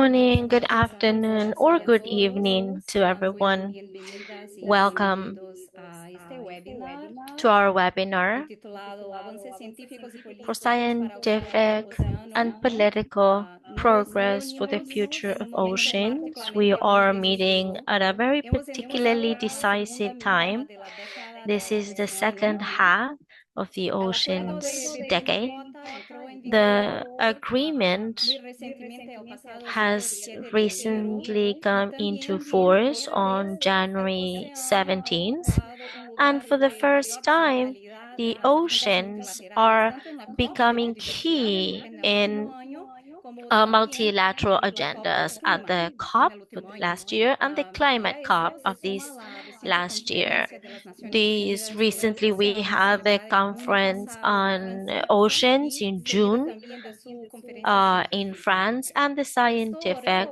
Morning, good afternoon, or good evening to everyone. Welcome to our webinar for scientific and political progress for the future of oceans. We are meeting at a very particularly decisive time. This is the second half of the oceans decade. The agreement has recently come into force on January 17th, and for the first time, the oceans are becoming key in multilateral agendas at the COP last year and the climate COP of this last year. These recently we had the conference on oceans in June in France and the scientific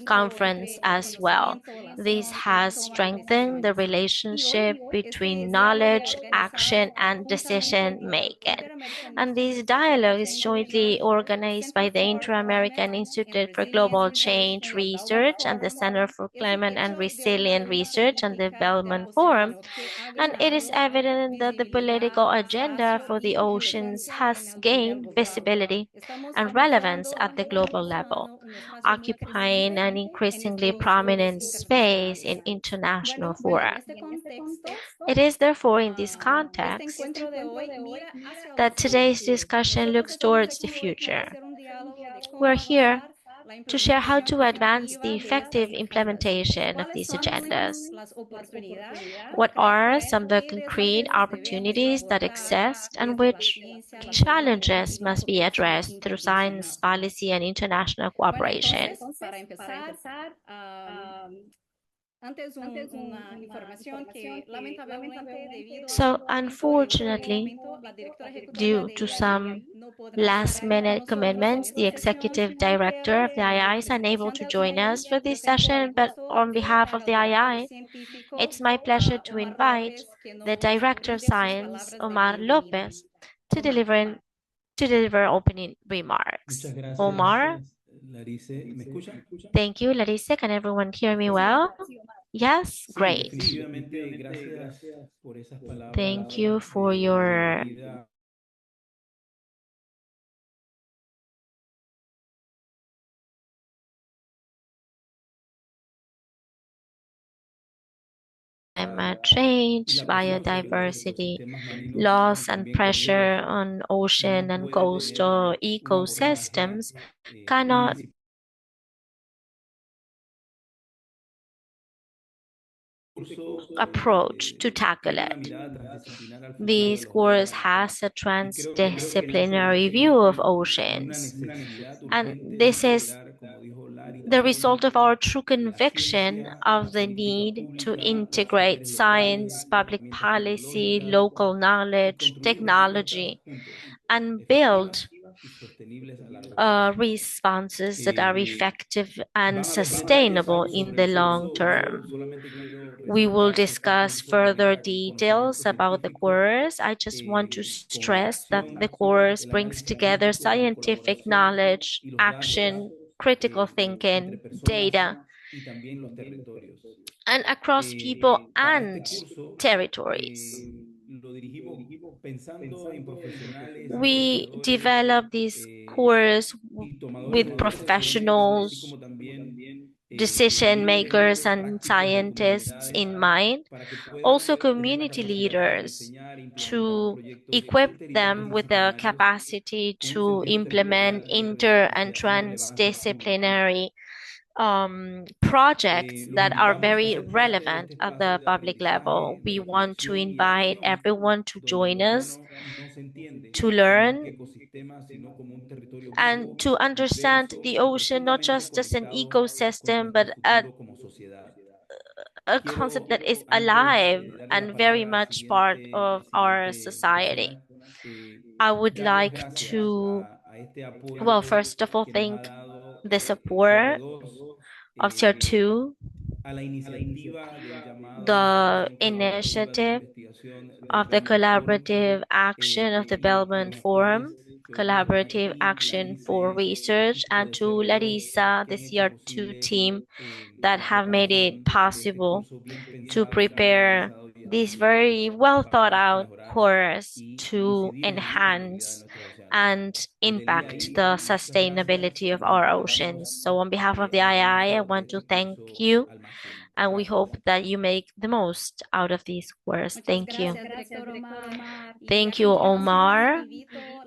conference as well. This has strengthened the relationship between knowledge, action, and decision making. And this dialogue is jointly organized by the Inter-American Institute for Global Change Research and the Center for Climate and Resilient Research and the Belmont Forum. And it is evident that the political agenda for the oceans has gained visibility and relevance at the global level, occupying an increasingly prominent space in international fora. It is therefore in this context that today's discussion looks towards the future. We're here to share how to advance the effective implementation of these agendas. What are some of the concrete opportunities that exist and which challenges must be addressed through science, policy, and international cooperation? So, unfortunately, due to some last-minute commitments, the executive director of the IAI is unable to join us for this session, but on behalf of the IAI, it's my pleasure to invite the Director of Science, Omar López, to deliver opening remarks. Muchas Omar? gracias, Larisse. ¿Me escuchan? Thank you, Larisse. Can everyone hear me well? Yes, Sí, great. definitivamente. Gracias por esas Thank palabras you for de your bienvenida. climate Y change, la presión sobre los biodiversity, ecosistemas marinos y loss and también pressure costeros on ocean no and puede tener coastal un abordaje ecosystems cannot municipal. Curso approach to tackle tiene una it. mirada transdisciplinar al futuro de This los course océanos has a y creo que nace transdisciplinary view of recientemente de una oceans, necesidad and urgente de this is integrar, como dijo Larry the result también, of our true la conviction ciencia, la of the política need to pública, los integrate actores science, locales, las public herramientas policy, tecnológicas local y knowledge, construir respuestas technology, juntos, and build efectivas y sostenibles a largo plazo. responses that are Eh, effective and Van a haber bastantes sustainable ensayos in sobre el the long curso. Yo term. solamente quiero We will resaltar que este discuss curso further genera details conocimiento about the científico course. I just want to con la stress that the acción, course el brings análisis together crítico, la scientific colaboración knowledge, y los datos action, critical entre thinking, personas data, y también los territorios. and across people Para and este curso territories. lo dirigimos pensando en profesionales, We investigadores develop this course y tomadores with de decisiones, así professionals, como también decision líderes en makers, áreas and prácticas de scientists comunidades in mind, para que puedan also tener la community capacidad para leaders, diseñar e implementar to proyectos equip inter y them with the transdisciplinarios capacity con un to sentido implement territorial inter y and de relevancia pública. transdisciplinary projects Los that are invitamos a very ser parte de relevant este at espacio the de public level. aprendizaje, de We want to reflexión y invite acción, everyone to donde el join us océano no se entiende to como un learn ecosistema, sino como un territorio and vivo, to understand diverso the y ocean not profundamente just as an conectado con ecosystem, nuestro but futuro como sociedad. a concept Quiero, that is antes alive de darle la and very palabra much part al of our siguiente society. profesional, I would dar las like gracias to, a este apoyo well, first of all, que nos ha thank dado the el cr support dos of Tier eh, 2, a la iniciativa del llamado the Instalación Colaborativa de initiative Investigación del of the Belmont Forum collaborative action of the y Belmont los actuales Forum, collaborative action for research, and to Larisse, the CR2 team that have made it possible to prepare this very well thought out course to enhance and impact the sustainability of our oceans. So on behalf of the II, I want to thank you, and we hope that you make the most out of this course. Thank you. Thank you, Omar.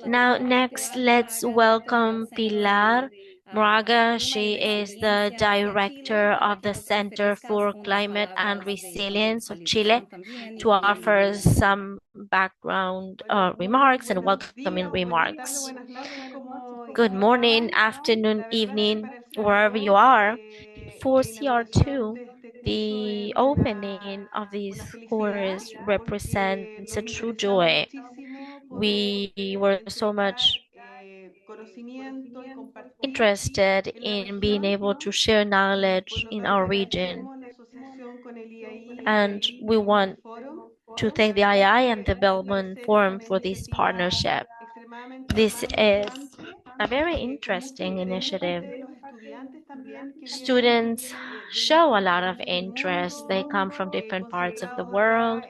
Now, next, let's welcome Pilar Moraga. She is the director of the Center for Climate and Resilience of Chile, to offer some background remarks and welcoming remarks. Good morning, afternoon, evening, wherever you are. For CR2, the opening of this course represents a true joy. We were so much interested in being able to share knowledge in our region, and we want to thank the II and the Belmont Forum for this partnership. This is a very interesting initiative. Students show a lot of interest. They come from different parts of the world,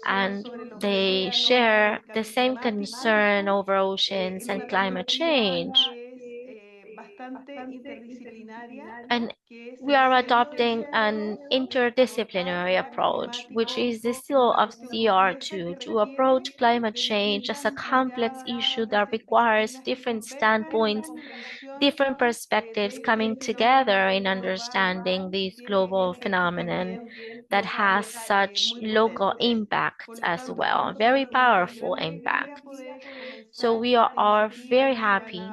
and they share the same concern over oceans and climate change. And we are adopting an interdisciplinary approach, which is the seal of CR2, to approach climate change as a complex issue that requires different standpoints, different perspectives coming together in understanding this global phenomenon that has such local impacts as well, very powerful impacts. So we are very happy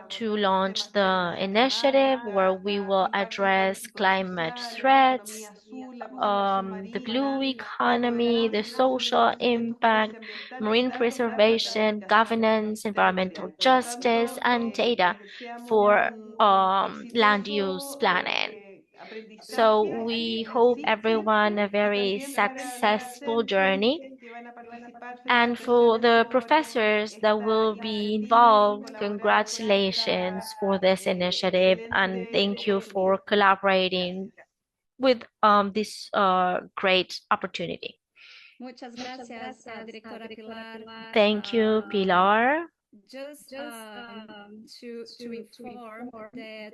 to launch the initiative where we will address climate threats, the blue economy, the social impact, marine preservation, governance, environmental justice, and data for land use planning. So we hope everyone a very successful journey. And for the professors that will be involved, congratulations for this initiative, and thank you for collaborating with this great opportunity. Thank you, Pilar. Just to inform that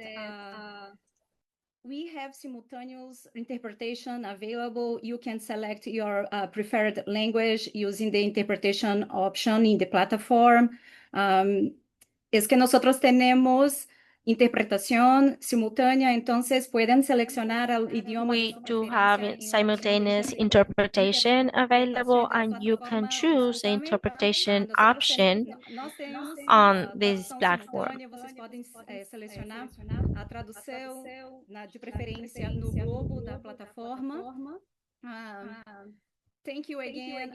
we have simultaneous interpretation available. You can select your preferred language using the interpretation option in the platform. Es que nosotros tenemos interpretación simultánea, entonces pueden seleccionar el idioma. We do have simultaneous interpretation available, and you can choose the interpretation option on this platform. Vocês podem selecionar a tradução de preferência no globo da plataforma. Thank you again,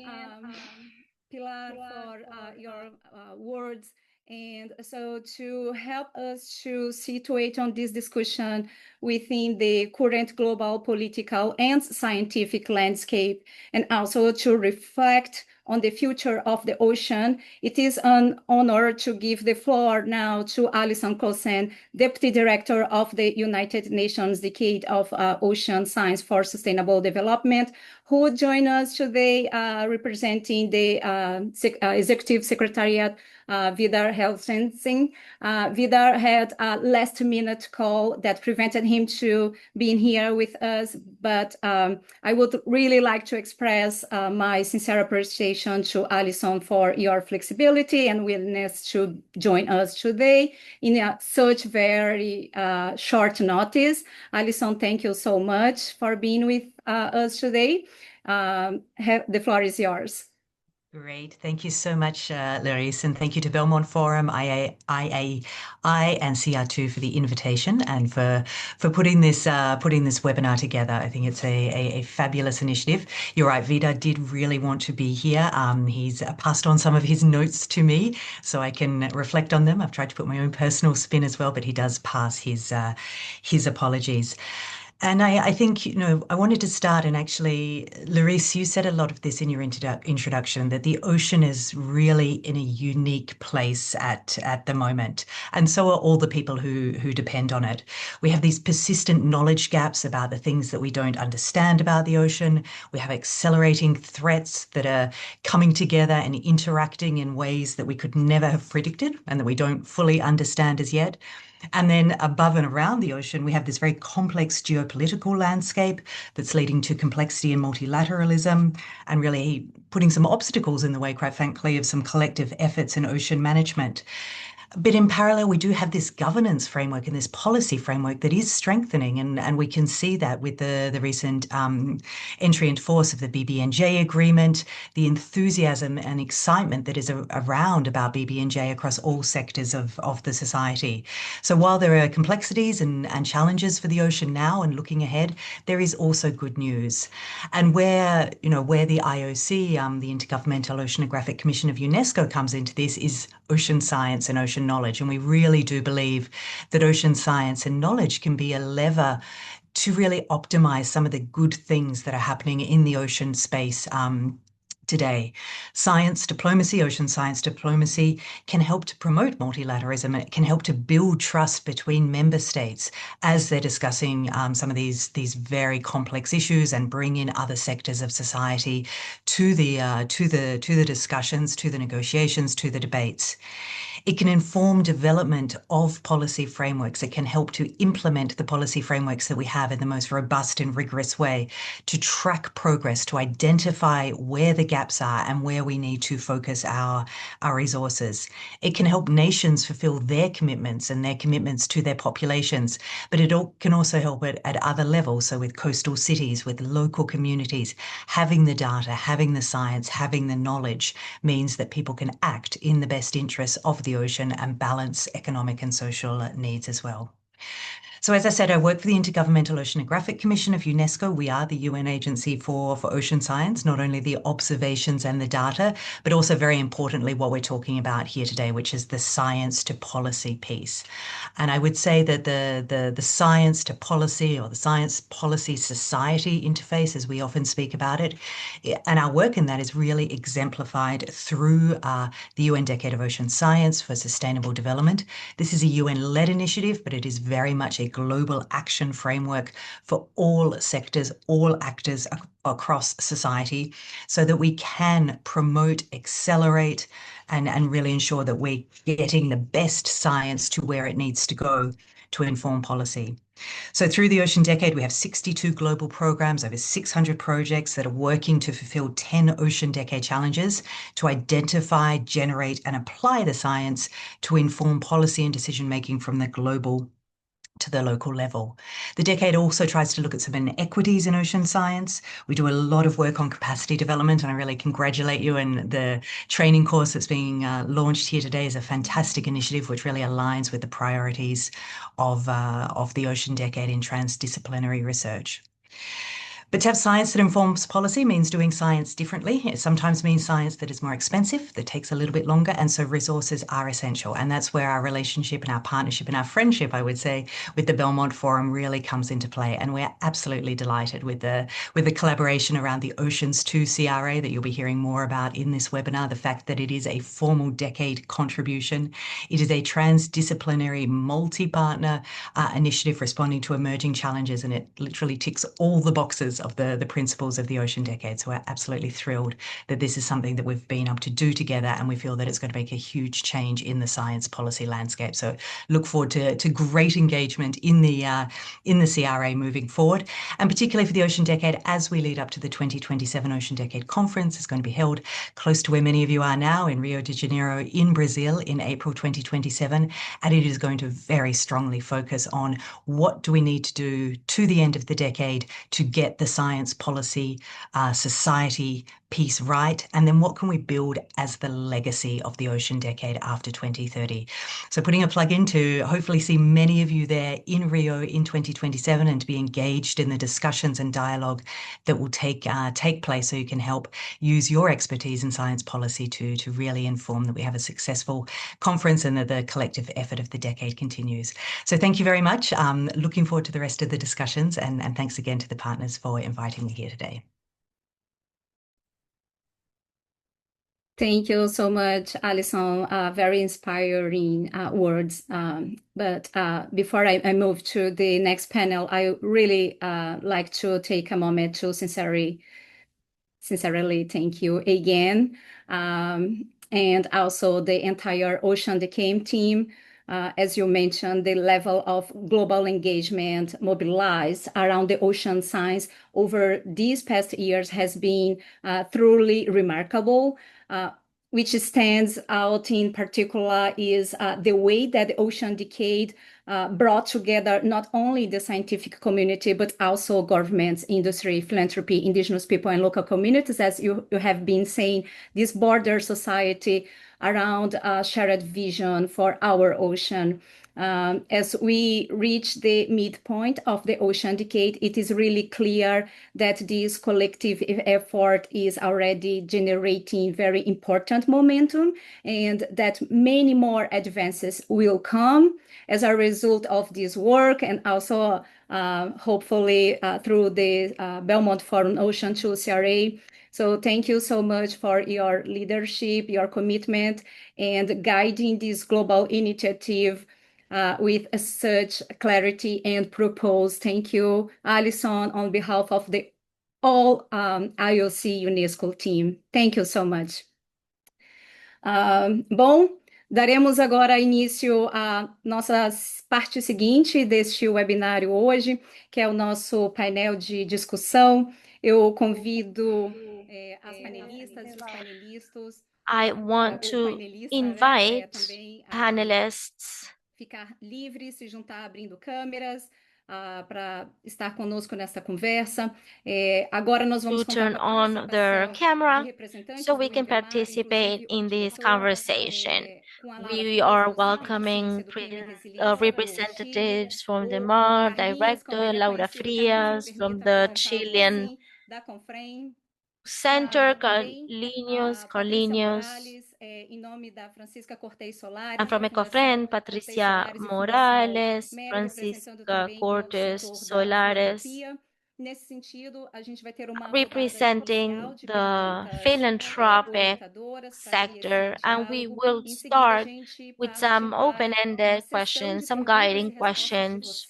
Pilar, for your words. And so to help us to situate on this discussion within the current global political and scientific landscape, and also to reflect on the future of the ocean, it is an honor to give the floor now to Alison Coulson, Deputy Director of the United Nations Decade of Ocean Science for Sustainable Development, who will join us today representing the Executive Secretariat, Vidar Helgesen. Vidar had a last-minute call that prevented him to being here with us, but I would really like to express my sincere appreciation to Alison for your flexibility and willingness to join us today in such very short notice. Alison, thank you so much for being with us today. The floor is yours. Great. Thank you so much, Larisse, and thank you to Belmont Forum, IAI, and CR2 for the invitation and for putting this webinar together. I think it's a fabulous initiative. You're right, Vidar did really want to be here. He's passed on some of his notes to me so I can reflect on them. I've tried to put my own personal spin as well, but he does pass his apologies. And I think, I wanted to start, and actually, Larisse, you said a lot of this in your introduction, that the ocean is really in a unique place at the moment. And so are all the people who depend on it. We have these persistent knowledge gaps about the things that we don't understand about the ocean. We have accelerating threats that are coming together and interacting in ways that we could never have predicted and that we don't fully understand as yet. And then above and around the ocean, we have this very complex geopolitical landscape that's leading to complexity and multilateralism and really putting some obstacles in the way, quite frankly, of some collective efforts in ocean management. But in parallel, we do have this governance framework and this policy framework that is strengthening, and we can see that with the recent entry into force of the BBNJ agreement, the enthusiasm and excitement that is around about BBNJ across all sectors of the society. So while there are complexities and challenges for the ocean now and looking ahead, there is also good news. And where the IOC, the Intergovernmental Oceanographic Commission of UNESCO, comes into this is ocean science and ocean knowledge. And we really do believe that ocean science and knowledge can be a lever to really optimize some of the good things that are happening in the ocean space today. Science diplomacy, ocean science diplomacy, can help to promote multilateralism. It can help to build trust between member states as they're discussing some of these very complex issues and bring in other sectors of society to the discussions, to the negotiations, to the debates. It can inform development of policy frameworks. It can help to implement the policy frameworks that we have in the most robust and rigorous way, to track progress, to identify where the gaps are and where we need to focus our resources. It can help nations fulfill their commitments and their commitments to their populations, but it can also help at other levels. So with coastal cities, with local communities, having the data, having the science, having the knowledge means that people can act in the best interests of the ocean and balance economic and social needs as well. So as I said, I work for the Intergovernmental Oceanographic Commission of UNESCO. We are the UN agency for ocean science, not only the observations and the data, but also very importantly, what we're talking about here today, which is the science to policy piece. And I would say that the science to policy, or the science policy society interface, as we often speak about it, and our work in that is really exemplified through the UN Decade of Ocean Science for Sustainable Development. This is a UN-led initiative, but it is very much a global action framework for all sectors, all actors across society, so that we can promote, accelerate, and really ensure that we're getting the best science to where it needs to go to inform policy. So through the Ocean Decade, we have 62 global programs, over 600 projects that are working to fulfill 10 Ocean Decade challenges to identify, generate, and apply the science to inform policy and decision-making from the global to the local level. The decade also tries to look at some inequities in ocean science. We do a lot of work on capacity development, and I really congratulate you. And the training course that's being launched here today is a fantastic initiative, which really aligns with the priorities of the Ocean Decade in transdisciplinary research. But to have science that informs policy means doing science differently. It sometimes means science that is more expensive, that takes a little bit longer, and so resources are essential. And that's where our relationship and our partnership and our friendship, I would say, with the Belmont Forum really comes into play. And we're absolutely delighted with the collaboration around the Oceans 2 CRA that you'll be hearing more about in this webinar, the fact that it is a formal decade contribution. It is a transdisciplinary multi-partner initiative responding to emerging challenges, and it literally ticks all the boxes of the principles of the Ocean Decade. So we're absolutely thrilled that this is something that we've been able to do together, and we feel that it's going to make a huge change in the science policy landscape. So look forward to great engagement in the CRA moving forward, and particularly for the Ocean Decade as we lead up to the 2027 Ocean Decade Conference. It's going to be held close to where many of you are now in Rio de Janeiro in Brazil in April 2027, and it is going to very strongly focus on what do we need to do to the end of the decade to get the science policy society piece right? And then what can we build as the legacy of the ocean decade after 2030? So putting a plug in to hopefully see many of you there in Rio in 2027 and to be engaged in the discussions and dialogue that will take place, so you can help use your expertise in science policy to really inform that we have a successful conference and that the collective effort of the decade continues. So thank you very much. Looking forward to the rest of the discussions, and thanks again to the partners for inviting me here today. Thank you so much, Alison. Very inspiring words. But before I move to the next panel, I really like to take a moment to sincerely thank you again. And also the entire Ocean Decade team. As you mentioned, the level of global engagement mobilized around the ocean science over these past years has been truly remarkable. Which stands out in particular is the way that the Ocean Decade brought together not only the scientific community, but also governments, industry, philanthropy, indigenous people, and local communities, as you have been saying, this border society around a shared vision for our ocean. As we reach the midpoint of the Ocean Decade, it is really clear that this collective effort is already generating very important momentum, and that many more advances will come as a result of this work, and also hopefully through the Belmont Forum Ocean 2 CRA. So thank you so much for your leadership, your commitment, and guiding this global initiative with such clarity and purpose. Thank you, Alison, on behalf of the all IOC UNESCO team. Thank you so much. Bom, daremos agora início à nossa parte seguinte deste webinário hoje, que é o nosso painel de discussão. Eu convido as panelistas e os panelistas. I want to invite panelists Ficar livre, se juntar abrindo câmeras para estar conosco nessa conversa. Agora nós vamos to turn on their camera so we can participate in this conversation. We are welcoming representatives from the INVEMAR, Director Laura Frias, from the Chilean Center, Carlinhos, em nome da Francisca Cortés Solari, and from CONFREM, Patricia Morales, Francisca Cortés Solaris, Nesse sentido, a gente vai ter uma representing the philanthropic sector, and we will start with some open-ended questions, some guiding questions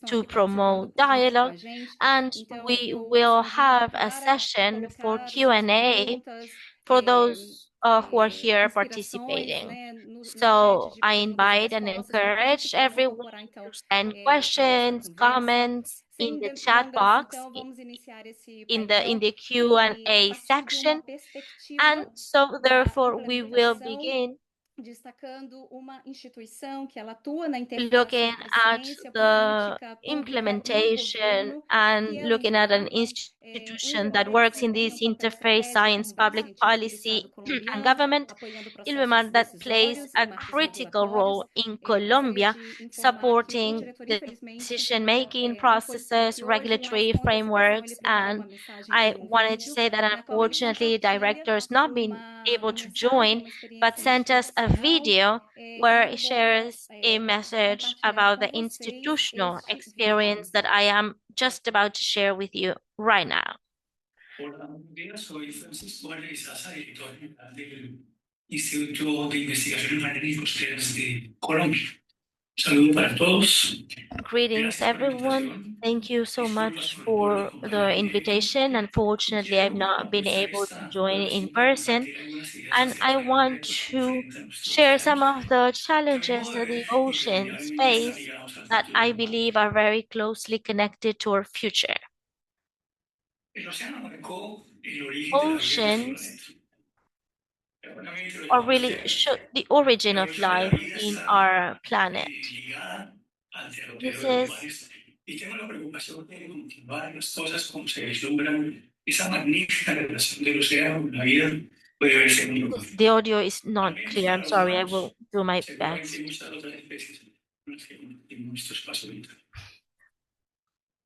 to promote dialogue, and we will have a session for Q&A for those who are here participating. So I invite and encourage everyone to send questions, comments in the chat box, in the Q&A section. And so therefore we will begin looking at the implementation and looking at an institution that works in this interface, science, public policy, and government, INVEMAR, that plays a critical role in Colombia, supporting the decision-making processes, regulatory frameworks, and I wanted to say that unfortunately, directors not been able to join, but sent us a video where it shares a message about the institutional experience that I am just about to share with you right now. Hola, buenos días. Soy Francisco, director del Instituto de Investigaciones Marinas y Costeras de Colombia. Saludos para todos. Greetings, everyone. Thank you so much for the invitation. Unfortunately, I've not been able to join in person, and I want to share some of the challenges that the oceans face that I believe are very closely connected to our future. Oceans are really the origin of life in our planet. This is esa magnífica relación del océano con la vida puede verse muy bien. The audio is not También clear. I'm para los sorry. I humanos, will do my seguramente hay best. muchas otras especies con las que en nuestro espacio vital.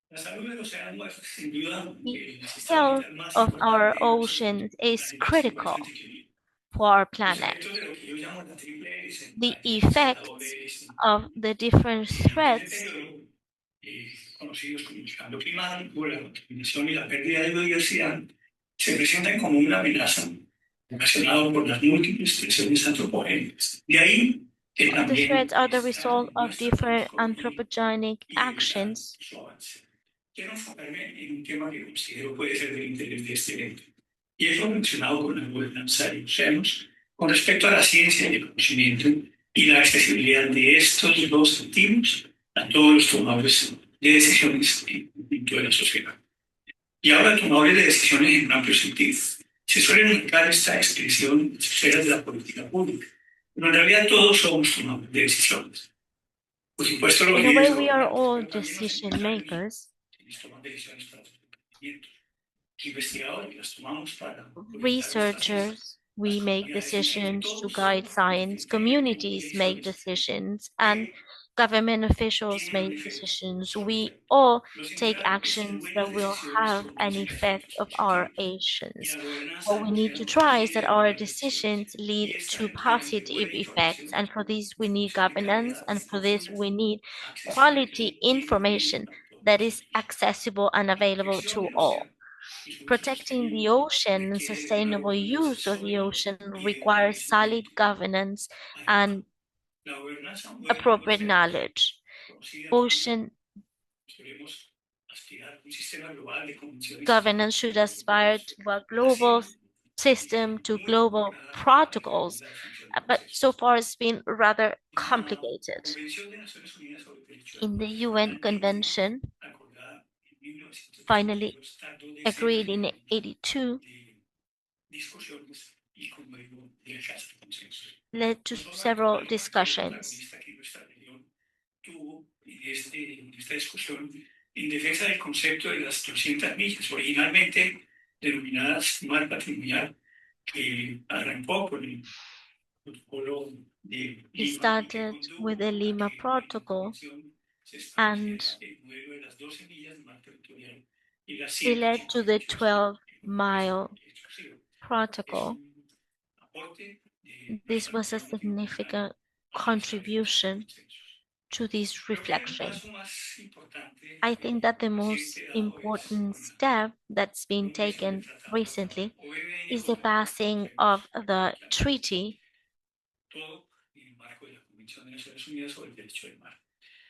La salud del océano es sin duda el sistema Health vital más of our importante en los oceans is critical presente que vive. for our Los planet. efectos de lo que yo llamo la triple S, The Arias, effects of the different este threats deterioro, conocidos como el cambio climático, la contaminación y la pérdida de biodiversidad, se presentan como una amenaza ocasionada por las múltiples presiones antropogénicas. De ahí que the también threats are the está result en of nuestra tarea different corregir anthropogenic y limitar actions. su avance. Quiero enfocarme en un tema que considero puede ser de interés de este evento, y es lo mencionado con la gobernanza de océanos con respecto a la ciencia y el conocimiento y la accesibilidad de estos dos activos a todos los tomadores de decisiones dentro de la sociedad. Y ahora tomadores de decisiones en un amplio sentido. Se suele ubicar esta expresión en las esferas de la política pública, pero en realidad todos somos tomadores de decisiones. Por supuesto, los In a líderes way, we are gobernantes, all pero también los decision empresarios makers. quienes toman decisiones para sus emprendimientos. Los investigadores las tomamos para orientar nuestras ciencias. Researchers, Las we make comunidades científicas, decisions to todos guide science. tenemos Communities make decisiones decisions, and que government officials tienen un make efecto decisions. sobre We efecto. all Los take individuos son actions buenas that will decisiones have que an producen effect efectos of our positivos. Y actions. la gobernanza What del we need to océano try is that requiere our buenas decisiones. decisions Y lead esta to requieren de positive buena effects, información, and for this we need información de governance, calidad, and for this confiable, we need accesible quality y information a todos that los is efectos. accessible and La available protección to del all. océano y su uso Protecting the sostenible ocean and requiere de una sustainable use gobernanza of the sólida ocean y de un requires solid conocimiento governance adecuado. and La gobernanza mueve los appropriate océanos, knowledge. conocida como Ocean queremos aspirar a un sistema global de convenciones governance should aspire to a global system, to muy global complicada para protocols, determinar la definición del but proceso. so far it's been rather La complicated. Convención de Naciones Unidas sobre el Derecho del In the Mar, UN finalmente Convention, acordada en 1982, finally tardó agreed decenas de in años 82, de discusiones y como digo, de alcanzar consensos. led to Nos vamos a several recordar cuál fue el discussions. protagonista que nuestra región tuvo en esta discusión en defensa del concepto de las 200 millas, originalmente denominadas mar patrimonial, que arrancó con el protocolo de He Lima y que started with the condujo a Lima que en la Protocol, convención se and estableciera el modelo de las 12 millas de mar territorial y las it led to the 188 12-mile exclusivo. Es protocol. un aporte de This nuestra was a región latinoamericana significant hacia establecer contribution consensos. to this Creo que el reflection. paso más importante I think that the most reciente dado es important con la step that's been promulgación del taken Tratado de Paz recently o BBN is the con los passing of extremos the del treaty todo en el marco de la Convención de Naciones Unidas sobre el Derecho del Mar.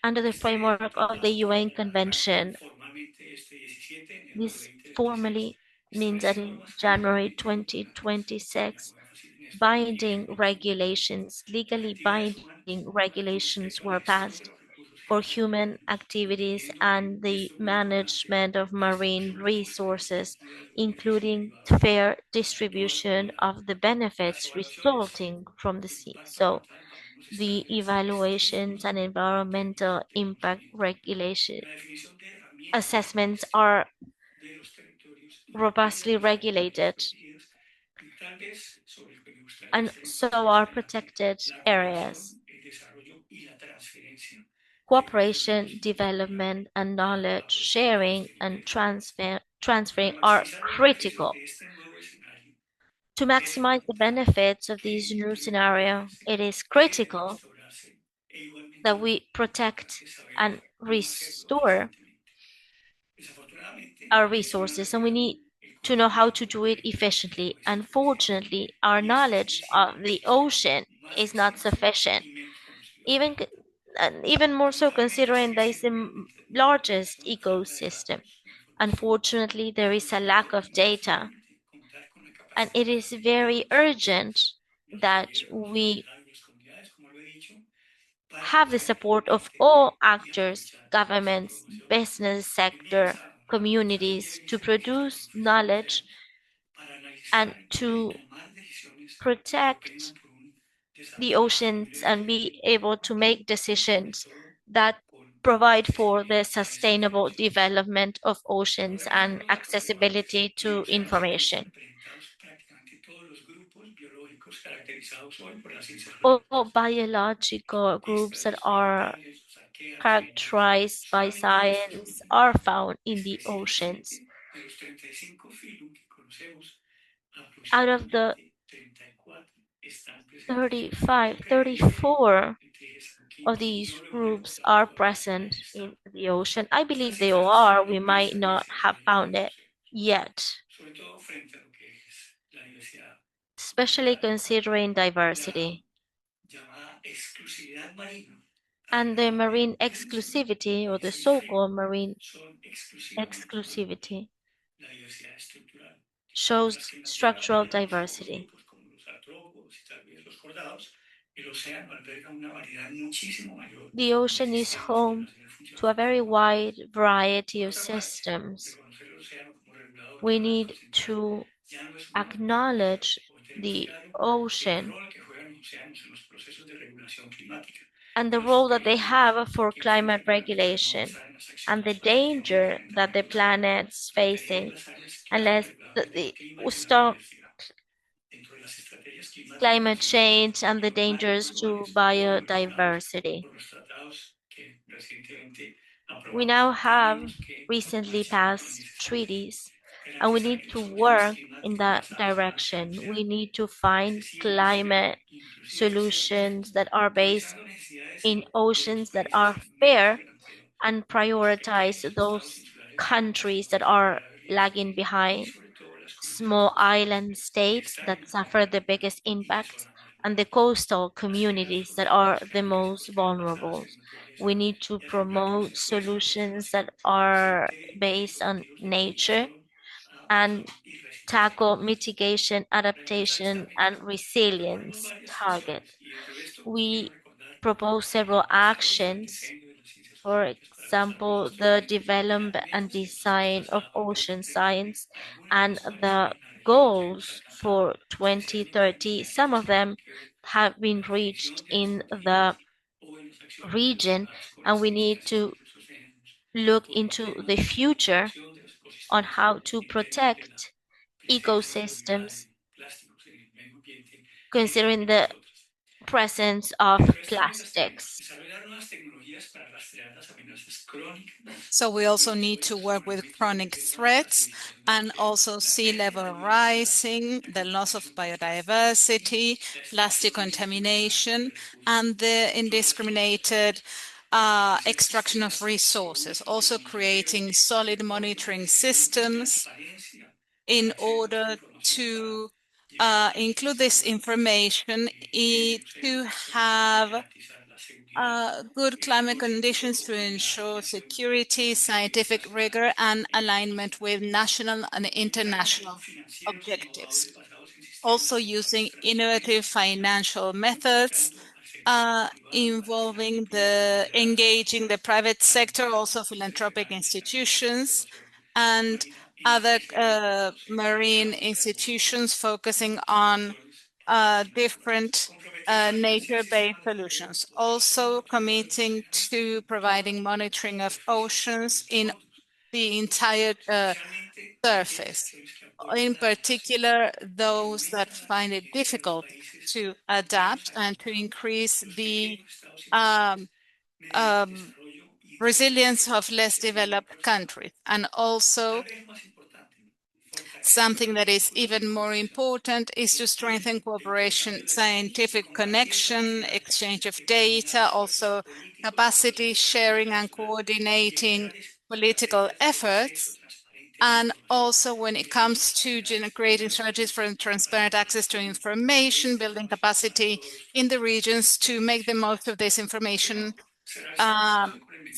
under the Este framework of the tratado UN arranca Convention. formalmente este 17 de enero de This 2026. formally means that Establece in normas January jurídicamente vinculantes, y 2026, hago énfasis en esto, binding regulations, legally actividades binding humanas con regulations respecto a la were gestión de passed los recursos for hídricos human marinos, activities entendiendo and que the esto es muy importante, management of la marine distribución justa y resources, equitativa de los beneficios including derivados del mar fair para toda la distribution comunidad. of the Las benefits evaluaciones resulting from the de sea. impacto So, ambiental para algunos the estándares evaluations estrictos and en environmental términos de impact cumplimiento. regulation La definición de herramientas de assessments gestión are de los territorios y robustly mecanismos regulated, protegidos, y tal vez sobre lo que me gustaría and hacer so énfasis más are adelante, protected la areas. cooperación, el desarrollo y la transferencia de buenos Cooperation, conocimientos development, and para knowledge aprovechar las sharing and territoriales marinas. transferring Para are maximizar los beneficios critical. de este nuevo escenario, To es maximize the fundamental benefits of que this en new primer lugar scenario, it is debe critical restaurarse e igualmente that we protect importante saber and cómo hacerlo restore eficientemente. Desafortunadamente, our en una resources, and we región need el to know how conocimiento to do sobre it el derecho efficiently. no es suficiente Unfortunately, our y esta knowledge definición of the exige ocean más is not ciencia sufficient. y menos conocimiento. Even even more so Lamentablemente, considering sigue that it's the siendo un largest una falta de ecosystem. datos e información. Unfortunately, there Es is a urgente lack of data, urgentemente contar con la and it capacidad is de very los urgent actores, los that gobiernos en we general y las comunidades, como lo he dicho, para have the poder support of all entender y actors, aprovechar esa governments, información business sector, enviada a la comunidad communities to inteligencia de produce recursos del knowledge océano para and analizar y to tomar decisiones que propendan protect por un the desarrollo oceans sostenible del and océano be able to make y sobre decisions todo that con provide for the sustainable development of oceans and accessibility to information. All biological groups that are characterized by science are found in the oceans. Out of the 34 of these groups are present in the ocean. I believe they all are. We might not have found it yet, especially considering diversity. And the marine exclusivity, or the so-called marine exclusivity, shows structural diversity. The ocean is home to a very wide variety of systems. We need to acknowledge the ocean and the role that they have for climate regulation and the danger that the planet's facing unless we stop climate change and the dangers to biodiversity. We now have recently passed treaties and we need to work in that direction. We need to find climate solutions that are based in oceans that are fair and prioritize those countries that are lagging behind, small island states that suffer the biggest impacts, and the coastal communities that are the most vulnerable. We need to promote solutions that are based on nature and tackle mitigation, adaptation, and resilience targets. We propose several actions, for example, the development and design of ocean science and the goals for 2030. Some of them have been reached in the region, and we need to look into the future on how to protect ecosystems, considering the presence of plastics. So we also need to work with chronic threats and also sea level rising, the loss of biodiversity, plastic contamination, and the indiscriminated extraction of resources, also creating solid monitoring systems in order to include this information to have good climate conditions to ensure security, scientific rigor, and alignment with national and international objectives. Also using innovative financial methods involving engaging the private sector, also philanthropic institutions, and other marine institutions focusing on different nature-based solutions. Also committing to providing monitoring of oceans in the entire surface, in particular those that find it difficult to adapt and to increase the resilience of less developed countries. And also something that is even more important is to strengthen cooperation, scientific connection, exchange of data, also capacity sharing and coordinating political efforts. And also when it comes to creating strategies for transparent access to information, building capacity in the regions to make the most of this information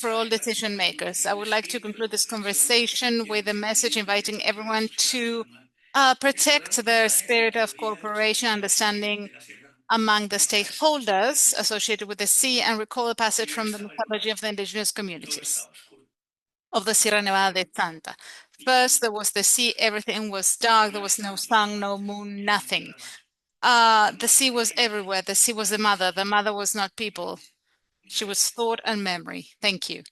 for all decision makers. I would like to conclude this conversation with a message inviting everyone to protect the spirit of cooperation, understanding among the stakeholders associated with the sea, and recall a passage from the mythology of the indigenous communities of the Sierra Nevada de Santa. First, there was the sea, everything was dark, there was no sun, no moon, nothing. The sea was everywhere, the sea was the mother was not people. She was thought and memory. Thank you.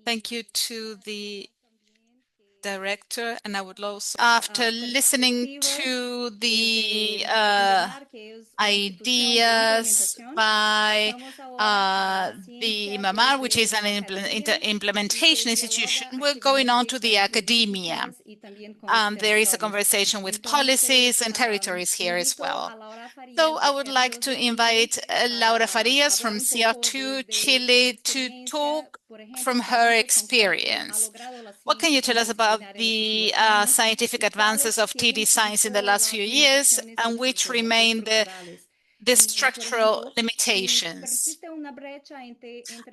Thank you to the director, and I would also, after listening to the ideas by the INVEMAR, which is an implementation institution, we're going on to the academia. There is a conversation with policies and territories here as well. So I would like to invite Laura Farías from CR2 Chile to talk from her experience. What can you tell us about the scientific advances of TD science in the last few years, and which remain the structural limitations?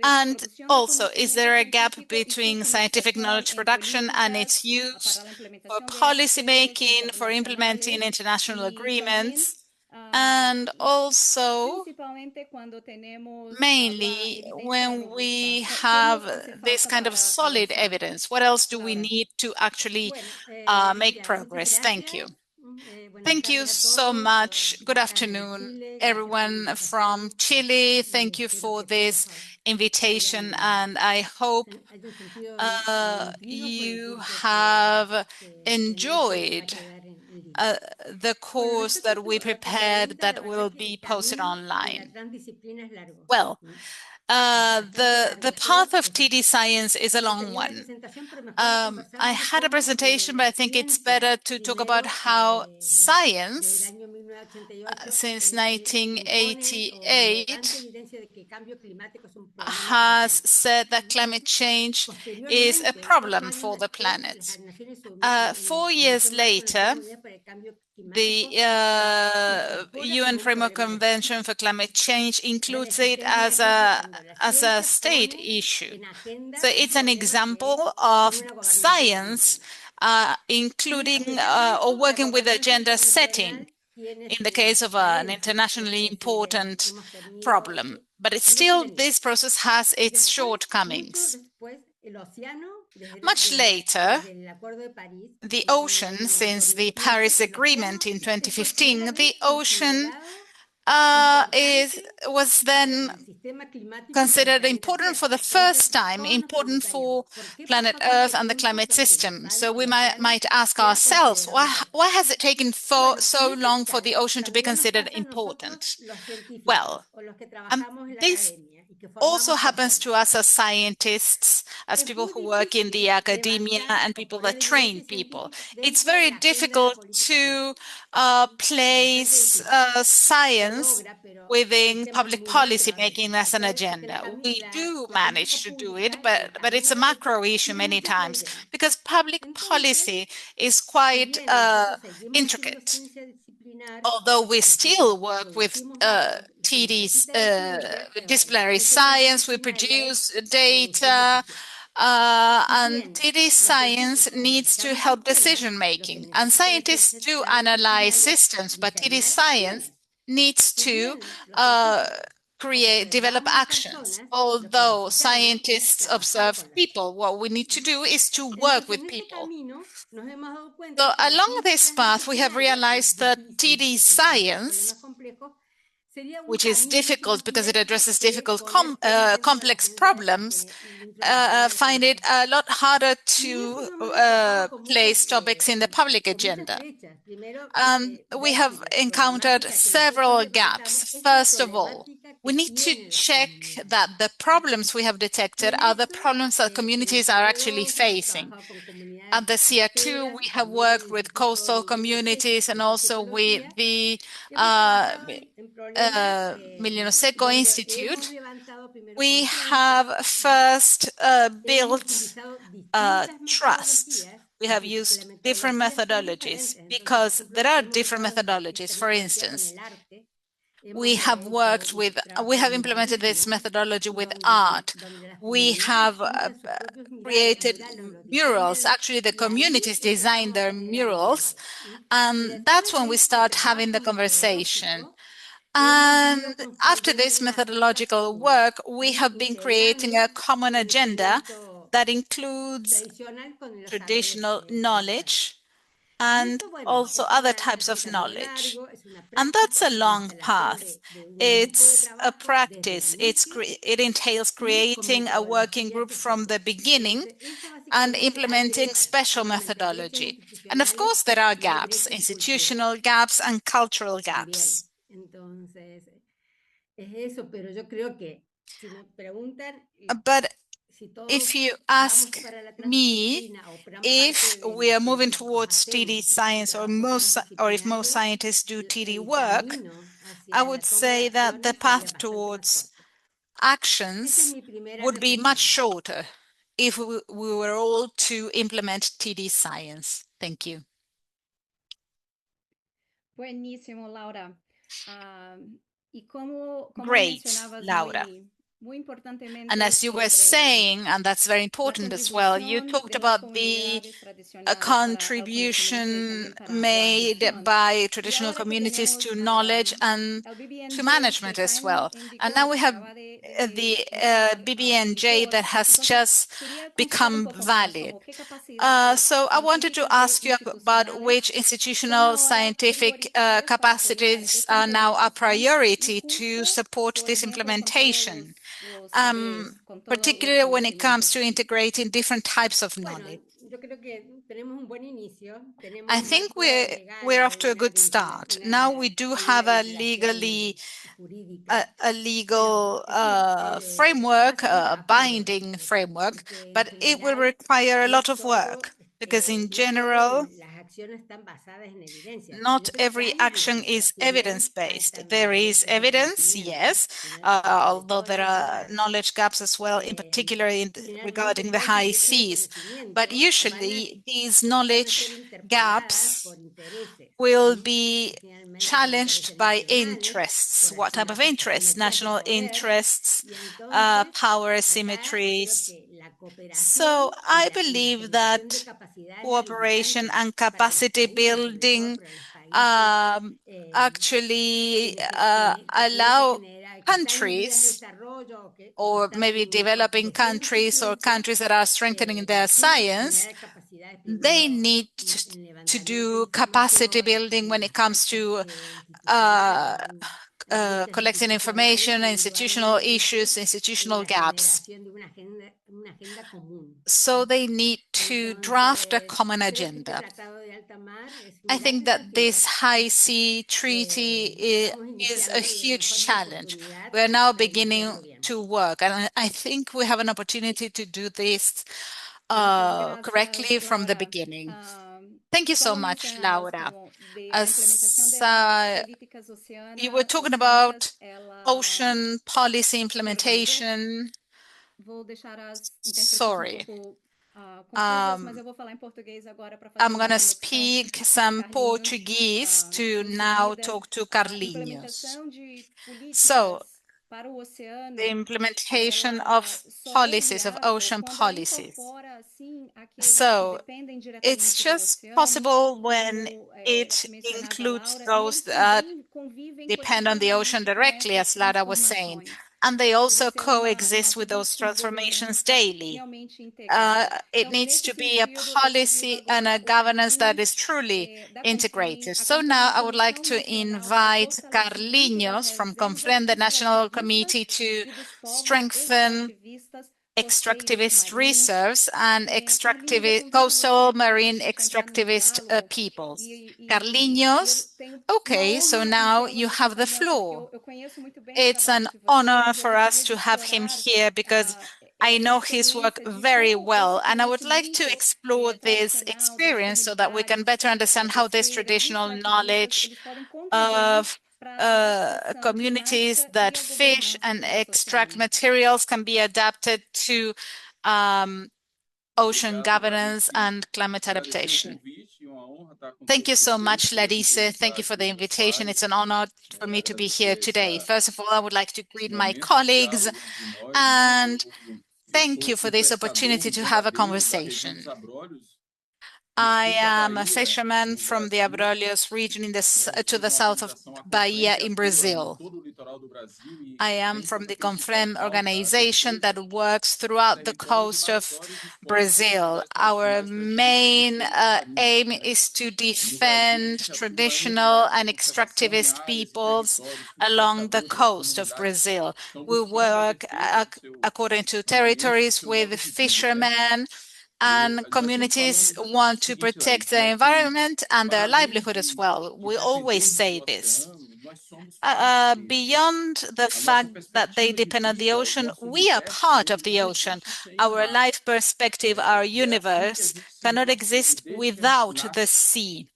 And also, is there a gap between scientific knowledge production and its use for policy making, for implementing international agreements? And also, mainly when we have this kind of solid evidence, what else do we need to actually make progress? Thank you. Thank you so much. Good afternoon, everyone from Chile. Thank you for this invitation, and I hope you have enjoyed the course that we prepared that will be posted online. Well, the path of TD science is a long one. I had a presentation, but I think it's better to talk about how science, since 1988, has said that climate change is a problem for the planet. 4 years later, the UN Framework Convention for Climate Change includes it as a state issue. So it's an example of science including or working with agenda setting in the case of an internationally important problem. But it's still, this process has its shortcomings. Much later, the ocean, since the Paris Agreement in 2015, the ocean was then considered important for the first time, important for planet Earth and the climate system. So we might ask ourselves, why has it taken so long for the ocean to be considered important? Well, this also happens to us as scientists, as people who work in the academia and people that train people. It's very difficult to place science within public policy making as an agenda. We do manage to do it, but it's a macro issue many times because public policy is quite intricate. Although we still work with TD's disciplinary science, we produce data, and TD science needs to help decision making. And scientists do analyze systems, but TD science needs to develop actions. Although scientists observe people, what we need to do is to work with people. So along this path, we have realized that TD science, which is difficult because it addresses difficult complex problems, find it a lot harder to place topics in the public agenda. We have encountered several gaps. First of all, we need to check that the problems we have detected are the problems that communities are actually facing. At the CR2, we have worked with coastal communities and also with the Millinoseco Institute. We have first built trust. We have used different methodologies because there are different methodologies. For instance, we have implemented this methodology with art. We have created murals. Actually, the communities designed their murals. And that's when we start having the conversation. And after this methodological work, we have been creating a common agenda that includes traditional knowledge and also other types of knowledge. And that's a long path. It's a practice. It entails creating a working group from the beginning and implementing special methodology. And of course, there are gaps, institutional gaps and cultural gaps. But if you ask me if we are moving towards TD science or if most scientists do TD work, I would say that the path towards actions would be much shorter if we were all to implement TD science. Thank you. Buenísimo, Laura. Y como Great, mencionabas, Laura. muy importantemente And as you were saying, and that's very important as well, you talked about the contribution made by traditional communities to knowledge and to management as well. And now we have the BBNJ that has just become valid. So I wanted to ask you about which institutional scientific capacities are now a priority to support this implementation, particularly when it comes to integrating different types of knowledge. I think we're off to a good start. Now we do have a legal framework, a binding framework, but it will require a lot of work because in general, not every action is evidence-based. There is evidence, yes, although there are knowledge gaps as well, in particular regarding the high seas. But usually these knowledge gaps will be challenged by interests. What type of interests? National interests, power asymmetries. So I believe that cooperation and capacity building actually allow countries, or maybe developing countries or countries that are strengthening their science, they need to do capacity building when it comes to collecting information, institutional issues, institutional gaps. So they need to draft a common agenda. I think that this high sea treaty is a huge challenge. We are now beginning to work, and I think we have an opportunity to do this correctly from the beginning. Thank you so much, Laura. As you were talking about ocean policy implementation. Sorry. I'm going to speak some Portuguese to now talk to Carlinhos. So, the implementation of policies, of ocean policies. So, it's just possible when it includes those that depend on the ocean directly, as Lara was saying, and they also coexist with those transformations daily. It needs to be a policy and a governance that is truly integrated. So now I would like to invite Carlinhos from CONFREM, the National Committee to strengthen extractivist reserves and coastal marine extractivist peoples. Carlinhos, okay, so now you have the floor. It's an honor for us to have him here because I know his work very well, and I would like to explore this experience so that we can better understand how this traditional knowledge of communities that fish and extract materials can be adapted to ocean governance and climate adaptation. Thank you so much, Larisse. Thank you for the invitation. It's an honor for me to be here today. First of all, I would like to greet my colleagues and thank you for this opportunity to have a conversation. I am a fisherman from the Abrolhos region to the south of Bahia in Brazil. I am from the CONFREM organization that works throughout the coast of Brazil. Our main aim is to defend traditional and extractivist peoples along the coast of Brazil. We work according to territories with fishermen, and communities want to protect the environment and their livelihood as well. We always say this. Beyond the fact that they depend on the ocean, we are part of the ocean. Our life perspective, our universe, cannot exist without the sea.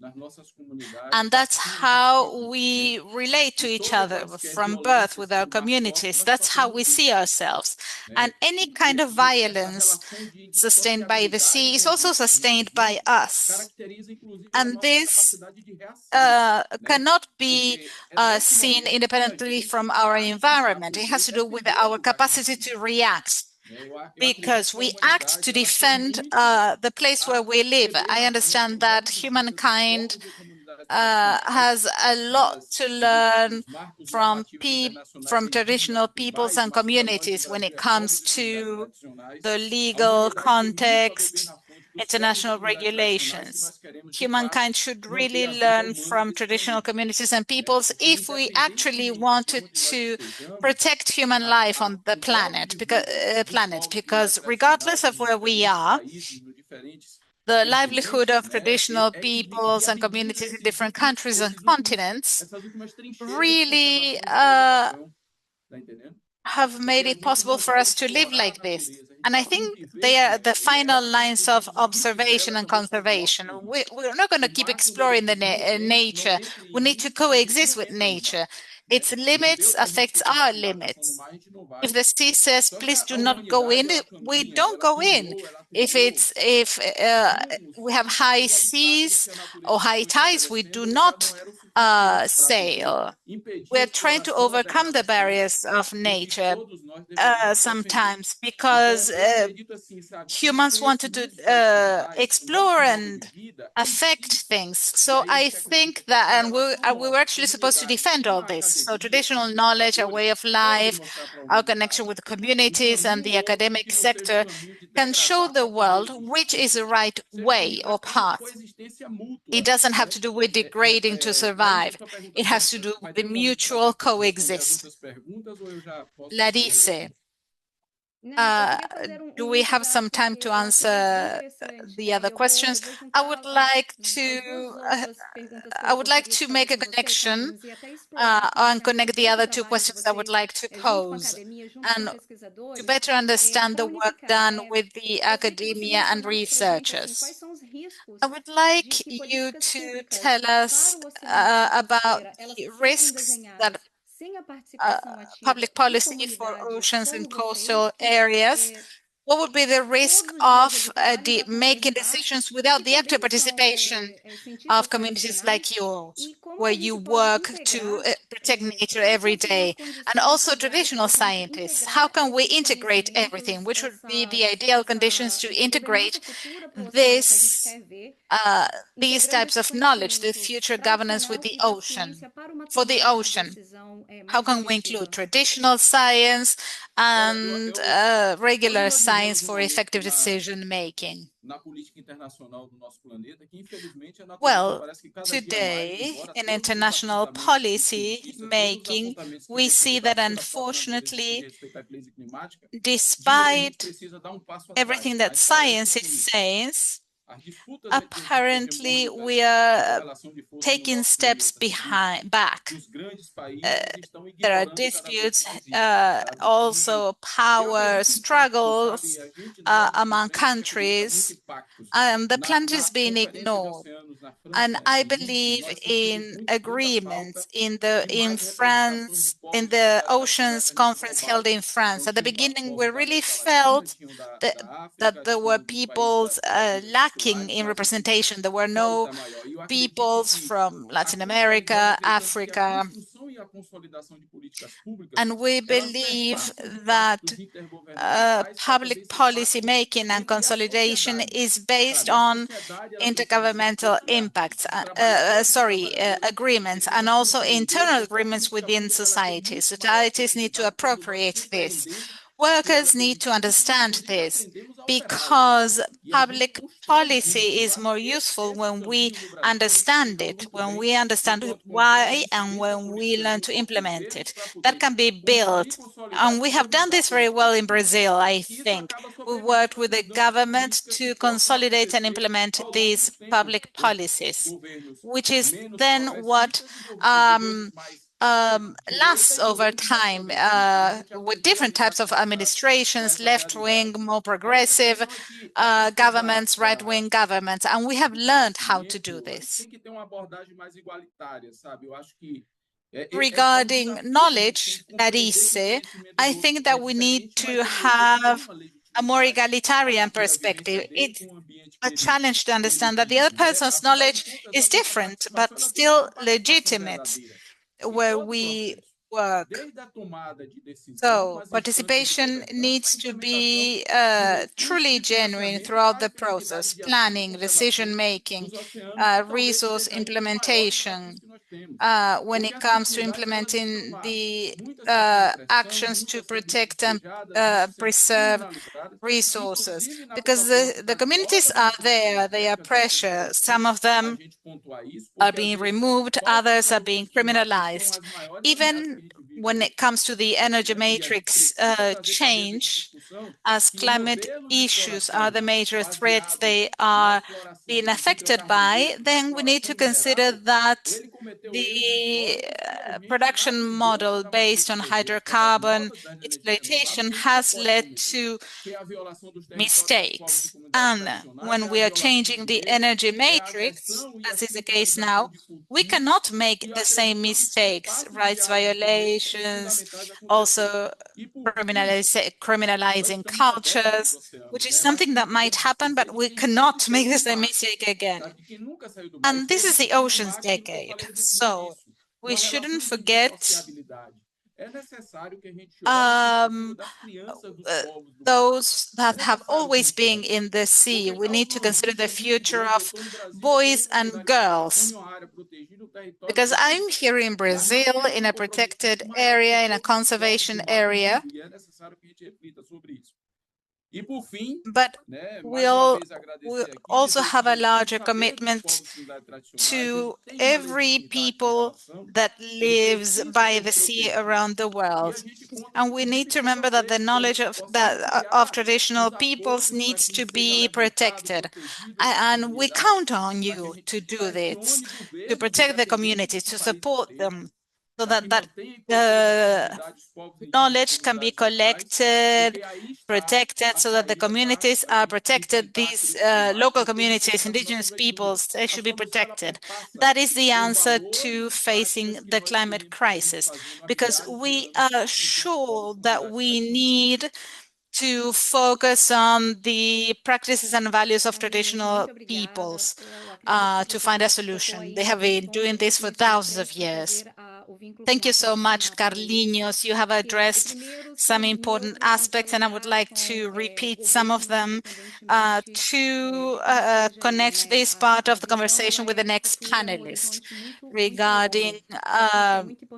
And that's how we relate to each other from birth with our communities. That's how we see ourselves. And any kind of violence sustained by the sea is also sustained by us. And this cannot be seen independently from our environment. It has to do with our capacity to react, because we act to defend the place where we live. I understand that humankind has a lot to learn from traditional peoples and communities when it comes to the legal context, international regulations. Humankind should really learn from traditional communities and peoples if we actually wanted to protect human life on the planet, because regardless of where we are, the livelihood of traditional peoples and communities in different countries and continents really have made it possible for us to live like this. And I think they are the final lines of observation and conservation. We're not going to keep exploring the nature. We need to coexist with nature. Its limits affects our limits. If the sea says, please do not go in, we don't go in. If we have high seas or high tides, we do not sail. We're trying to overcome the barriers of nature sometimes because humans wanted to explore and affect things. So I think that, and we were actually supposed to defend all this. So traditional knowledge, our way of life, our connection with the communities and the academic sector can show the world which is the right way or path. It doesn't have to do with degrading to survive. It has to do with the mutual coexist. Larisse, do we have some time to answer the other questions? I would like to make a connection and connect the other two questions I would like to pose, and to better understand the work done with the academia and researchers. I would like you to tell us about the risks that public policy for oceans and coastal areas. What would be the risk of making decisions without the active participation of communities like yours, where you work to protect nature every day, and also traditional scientists? How can we integrate everything? Which would be the ideal conditions to integrate these types of knowledge, the future governance with the ocean, for the ocean? How can we include traditional science and regular science for effective decision making? Well, today in international policy making, we see that unfortunately, despite everything that science is saying, apparently we are taking steps back. There are disputes, also power struggles among countries. The planet is being ignored. And I believe in agreements in the Oceans Conference held in France. At the beginning, we really felt that there were peoples lacking in representation. There were no peoples from Latin America, Africa. And we believe that public policy making and consolidation is based on intergovernmental impacts, agreements, and also internal agreements within society. Societies need to appropriate this. Workers need to understand this because public policy is more useful when we understand it, when we understand why, and when we learn to implement it. That can be built. And we have done this very well in Brazil, I think. We worked with the government to consolidate and implement these public policies, which is then what lasts over time with different types of administrations, left-wing, more progressive governments, right-wing governments, and we have learned how to do this. Regarding knowledge, Larisse, I think that we need to have a more egalitarian perspective. It's a challenge to understand that the other person's knowledge is different, but still legitimate where we work. So participation needs to be truly genuine throughout the process: planning, decision-making, resource implementation, when it comes to implementing the actions to protect and preserve resources, because the communities are there, they are precious. Some of them are being removed, others are being criminalized. Even when it comes to the energy matrix change, as climate issues are the major threats they are being affected by, then we need to consider that the production model based on hydrocarbon exploitation has led to mistakes. And when we are changing the energy matrix, as is the case now, we cannot make the same mistakes, rights violations, also criminalizing cultures, which is something that might happen, but we cannot make the same mistake again. And this is the ocean's decade, so we shouldn't forget those that have always been in the sea. We need to consider the future of boys and girls. Because I'm here in Brazil, in a protected area, in a conservation area. But we'll also have a larger commitment to every people that lives by the sea around the world. And we need to remember that the knowledge of traditional peoples needs to be protected. And we count on you to do this, to protect the communities, to support them, so that knowledge can be collected, protected, so that the communities are protected. These local communities, indigenous peoples, they should be protected. That is the answer to facing the climate crisis, because we are sure that we need to focus on the practices and values of traditional peoples to find a solution. They have been doing this for thousands of years. Thank you so much, Carlinhos. You have addressed some important aspects, and I would like to repeat some of them to connect this part of the conversation with the next panelist regarding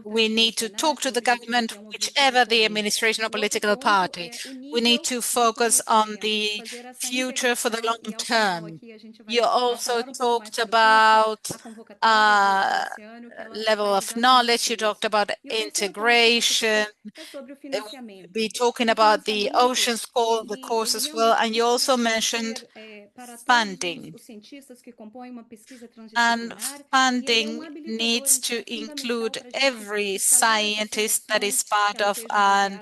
we need to talk to the government, whichever the administration or political party. We need to focus on the future for the long term. You also talked about level of knowledge, you talked about integration, we'll be talking about the oceans call, the course as well, and you also mentioned funding. And funding needs to include every scientist that is part of an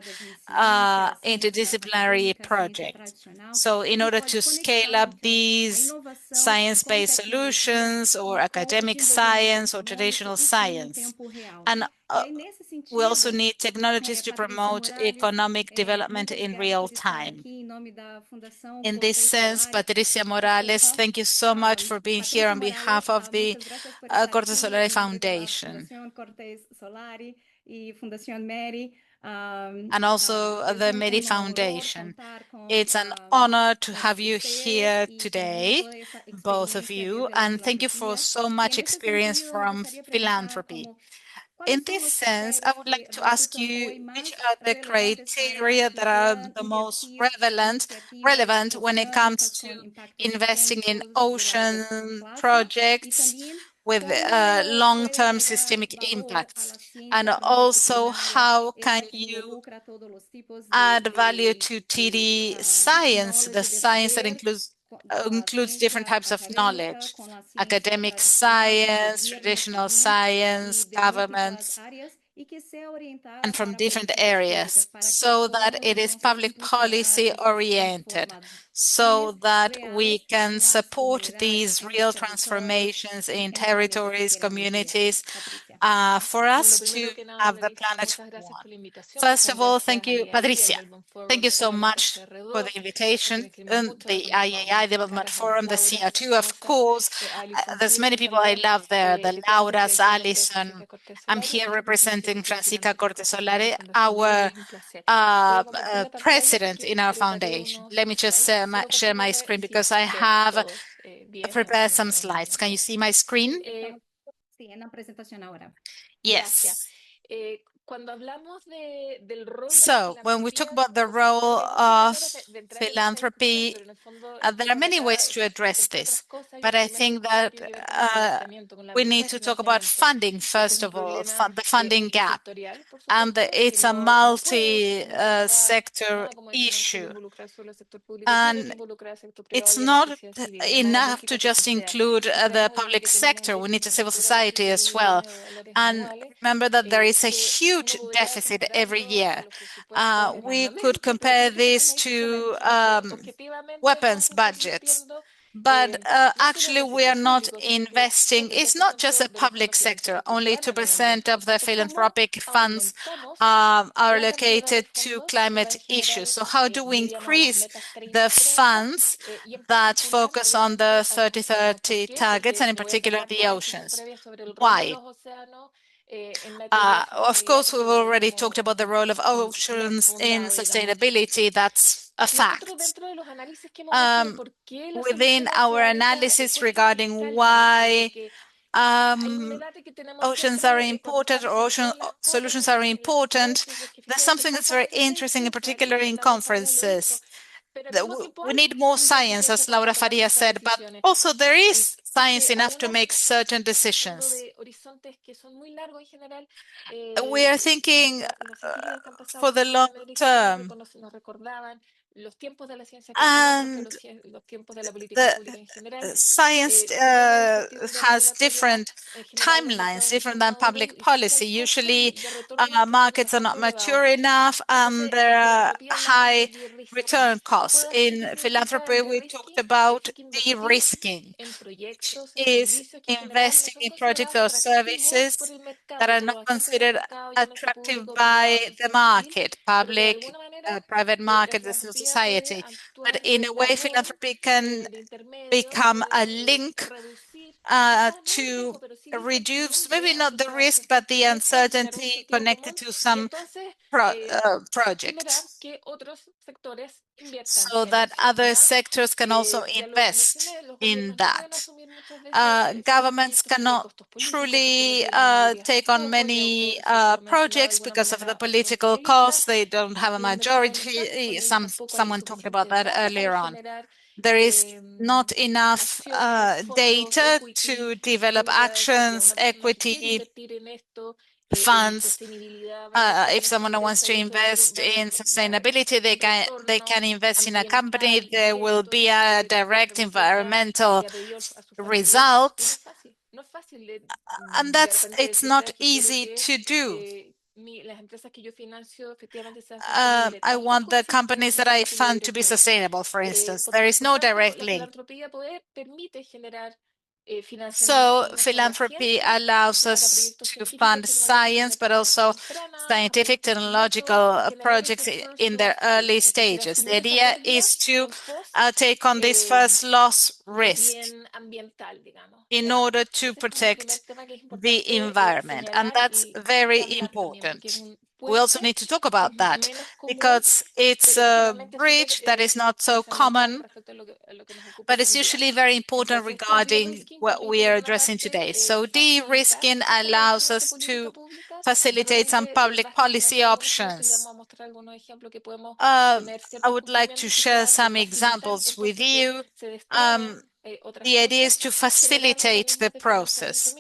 interdisciplinary project. So in order to scale up these science-based solutions or academic science or traditional science. And we also need technologies to promote economic development in real time. In this sense, Patricia Morales, thank you so much for being here on behalf of the Cortés Solari Foundation. And also the Meri Foundation. It's an honor to have you here today, both of you, and thank you for so much experience from philanthropy. In this sense, I would like to ask you, which are the criteria that are the most relevant when it comes to investing in ocean projects with long-term systemic impacts? And also, how can you add value to TD science, the science that includes different types of knowledge, academic science, traditional science, governments, and from different areas, so that it is public policy oriented, so that we can support these real transformations in territories, communities, for us to have the planet warm. First of all, thank you, Patricia. Thank you so much for the invitation. The IAI, the Belmont Forum, the CR2, of course. There's many people I love there, the Lauras, Alison. I'm here representing Francisca Cortés Solari, our president in our foundation. Let me just share my screen because I have prepared some slides. Can you see my screen? Yes. So when we talk about the role of philanthropy, there are many ways to address this, but I think that we need to talk about funding, first of all, the funding gap. And it's a multi-sector issue. And it's not enough to just include the public sector. We need a civil society as well. And remember that there is a huge deficit every year. We could compare this to weapons budgets. But actually, we are not investing. It's not just the public sector. Only 2% of the philanthropic funds are allocated to climate issues. So how do we increase the funds that focus on the 2030 targets, and in particular the oceans? Why? Of course, we've already talked about the role of oceans in sustainability. That's a fact. Within our analysis regarding why oceans are important or ocean solutions are important, there's something that's very interesting, in particular in conferences. We need more science, as Laura Farías said, but also there is science enough to make certain decisions. We are thinking for the long term. And the science has different timelines, different than public policy. Usually, markets are not mature enough, and there are high return costs. In philanthropy, we talked about de-risking, which is investing in projects or services that are not considered attractive by the market, public, private market, the civil society. But in a way, philanthropy can become a link to reduce, maybe not the risk, but the uncertainty connected to some projects, so that other sectors can also invest in that. Governments cannot truly take on many projects because of the political cost. They don't have a majority. Someone talked about that earlier on. There is not enough data to develop actions, equity, funds. If someone wants to invest in sustainability, they can invest in a company. There will be a direct environmental result, and it's not easy to do. I want the companies that I fund to be sustainable, for instance. There is no direct link. So philanthropy allows us to fund science, but also scientific technological projects in their early stages. The idea is to take on this first loss risk in order to protect the environment. And that's very important. We also need to talk about that because it's a bridge that is not so common, but it's usually very important regarding what we are addressing today. So de-risking allows us to facilitate some public policy options. I would like to share some examples with you. The idea is to facilitate the process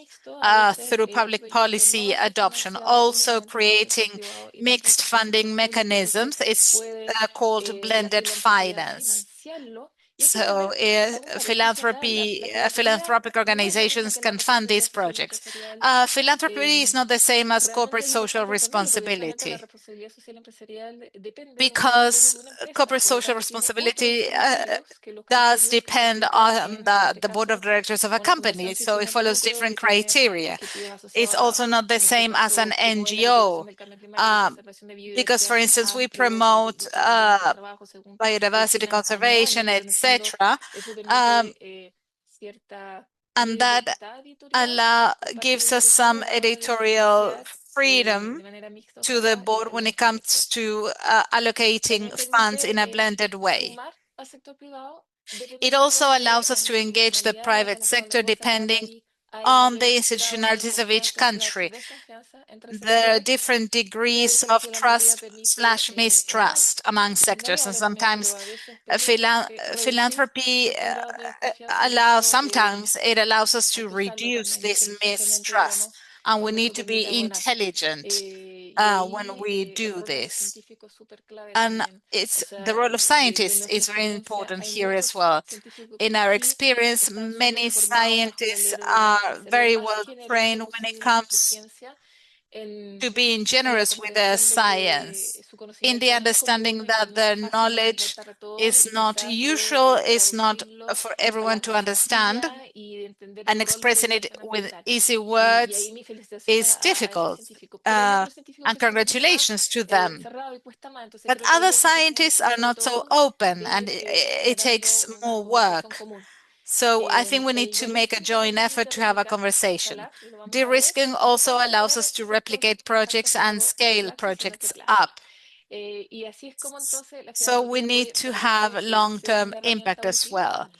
through public policy adoption, also creating mixed funding mechanisms. It's called blended finance. So philanthropic organizations can fund these projects. Philanthropy is not the same as corporate social responsibility, because corporate social responsibility does depend on the board of directors of a company, so it follows different criteria. It's also not the same as an NGO, because, for instance, we promote biodiversity conservation, etc., and that gives us some editorial freedom to the board when it comes to allocating funds in a blended way. It also allows us to engage the private sector depending on the institutionalities of each country. There are different degrees of trust/mistrust among sectors, and sometimes philanthropy sometimes it allows us to reduce this mistrust, and we need to be intelligent when we do this. And the role of scientists is very important here as well. In our experience, many scientists are very well trained when it comes to being generous with their science, in the understanding that their knowledge is not usual, is not for everyone to understand, and expressing it with easy words is difficult. And congratulations to them. But other scientists are not so open, and it takes more work. So I think we need to make a joint effort to have a conversation. De-risking also allows us to replicate projects and scale projects up. So we need to have long-term impact as well.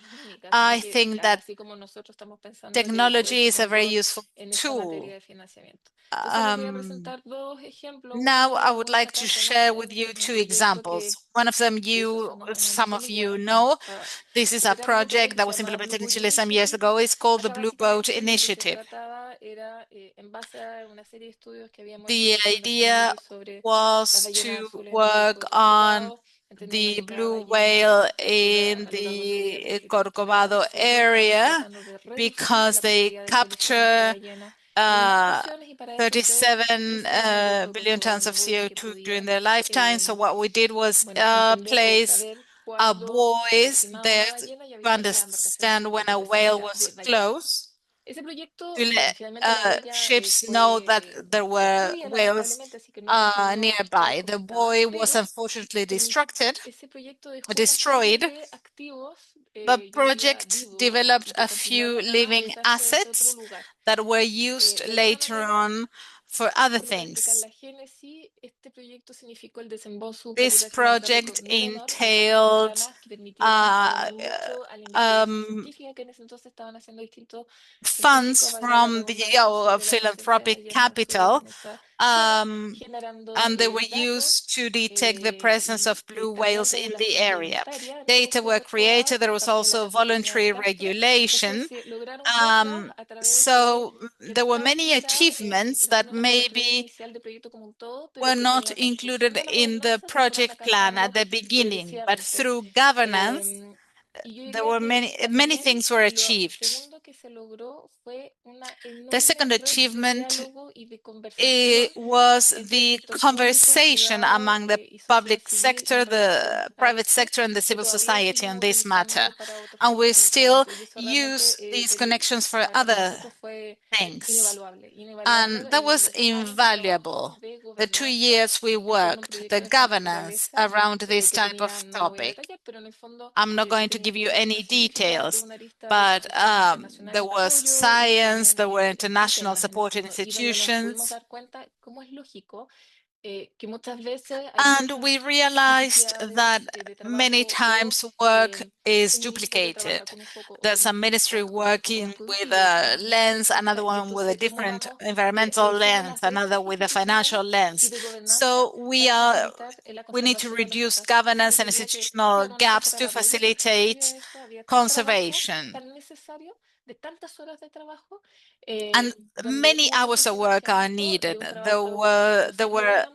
I think that technology is a very useful tool. Now I would like to share with you two examples. One of them some of you know. This is a project that was implemented in Chile some years ago. It's called the Blue Boat Initiative. The idea was to work on the blue whale in the Corcovado area because they capture 37 billion tons of CO2 during their lifetime. So what we did was place buoys there to understand when a whale was close, to let ships know that there were whales nearby. The buoy was unfortunately destroyed, but project developed a few living assets that were used later on for other things. This project entailed funds from the philanthropic capital, and they were used to detect the presence of blue whales in the area. Data were created. There was also voluntary regulation. So there were many achievements that maybe were not included in the project plan at the beginning, but through governance, there were many things were achieved. The second achievement was the conversation among the public sector, the private sector, and the civil society on this matter. And we still use these connections for other things. And that was invaluable. The 2 years we worked, the governance around this type of topic. I'm not going to give you any details, but there was science, there were international support institutions. And we realized that many times work is duplicated. There's a ministry working with a lens, another one with a different environmental lens, another with a financial lens. So we need to reduce governance and institutional gaps to facilitate conservation. And many hours of work are needed. There were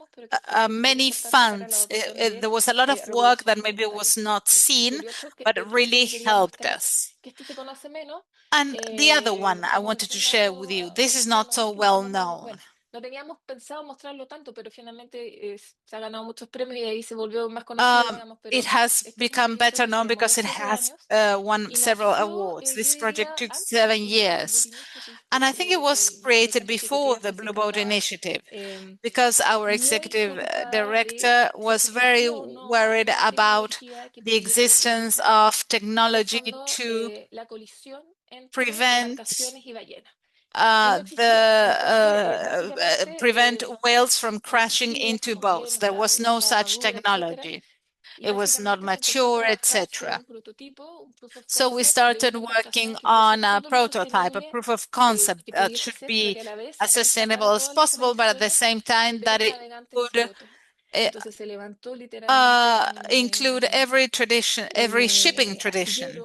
many funds. There was a lot of work that maybe was not seen, but it really helped us. And the other one I wanted to share with you, this is not so well known. It has become better known because it has won several awards. This project took 7 years. And I think it was created before the Blue Boat Initiative, because our executive director was very worried about the existence of technology to prevent prevent whales from crashing into boats. There was no such technology. It was not mature, etc. So we started working on a prototype, a proof of concept that should be as sustainable as possible, but at the same time that it would include every tradition, every shipping tradition.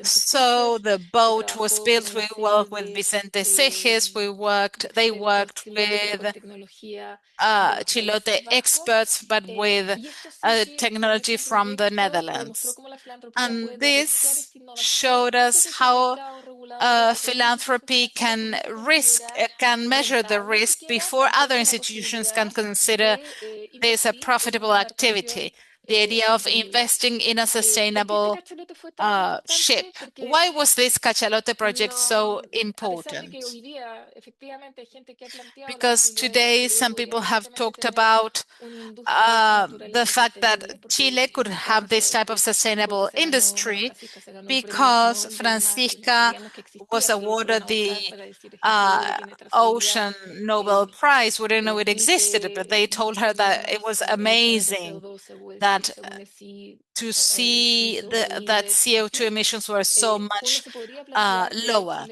So the boat was built. We worked with Vicente Sejes. They worked with Chilote experts, but with technology from the Netherlands. And this showed us how philanthropy can measure the risk before other institutions can consider this a profitable activity. The idea of investing in a sustainable ship. Why was this Cachalote project so important? Because today some people have talked about the fact that Chile could have this type of sustainable industry because Francisca was awarded the Ocean Nobel Prize. We didn't know it existed, but they told her that it was amazing that to see that CO2 emissions were so much lower.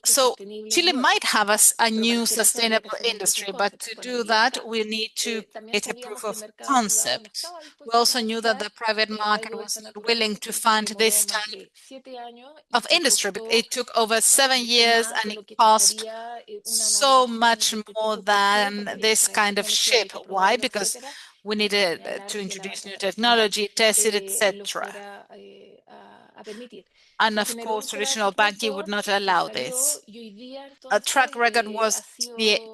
So Chile might have a new sustainable industry, but to do that, we need to get a proof of concept. We also knew that the private market was not willing to fund this type of industry. It took over 7 years and it cost so much more than this kind of ship. Why? Because we needed to introduce new technology, test it, etc. And of course, traditional banking would not allow this. A track record was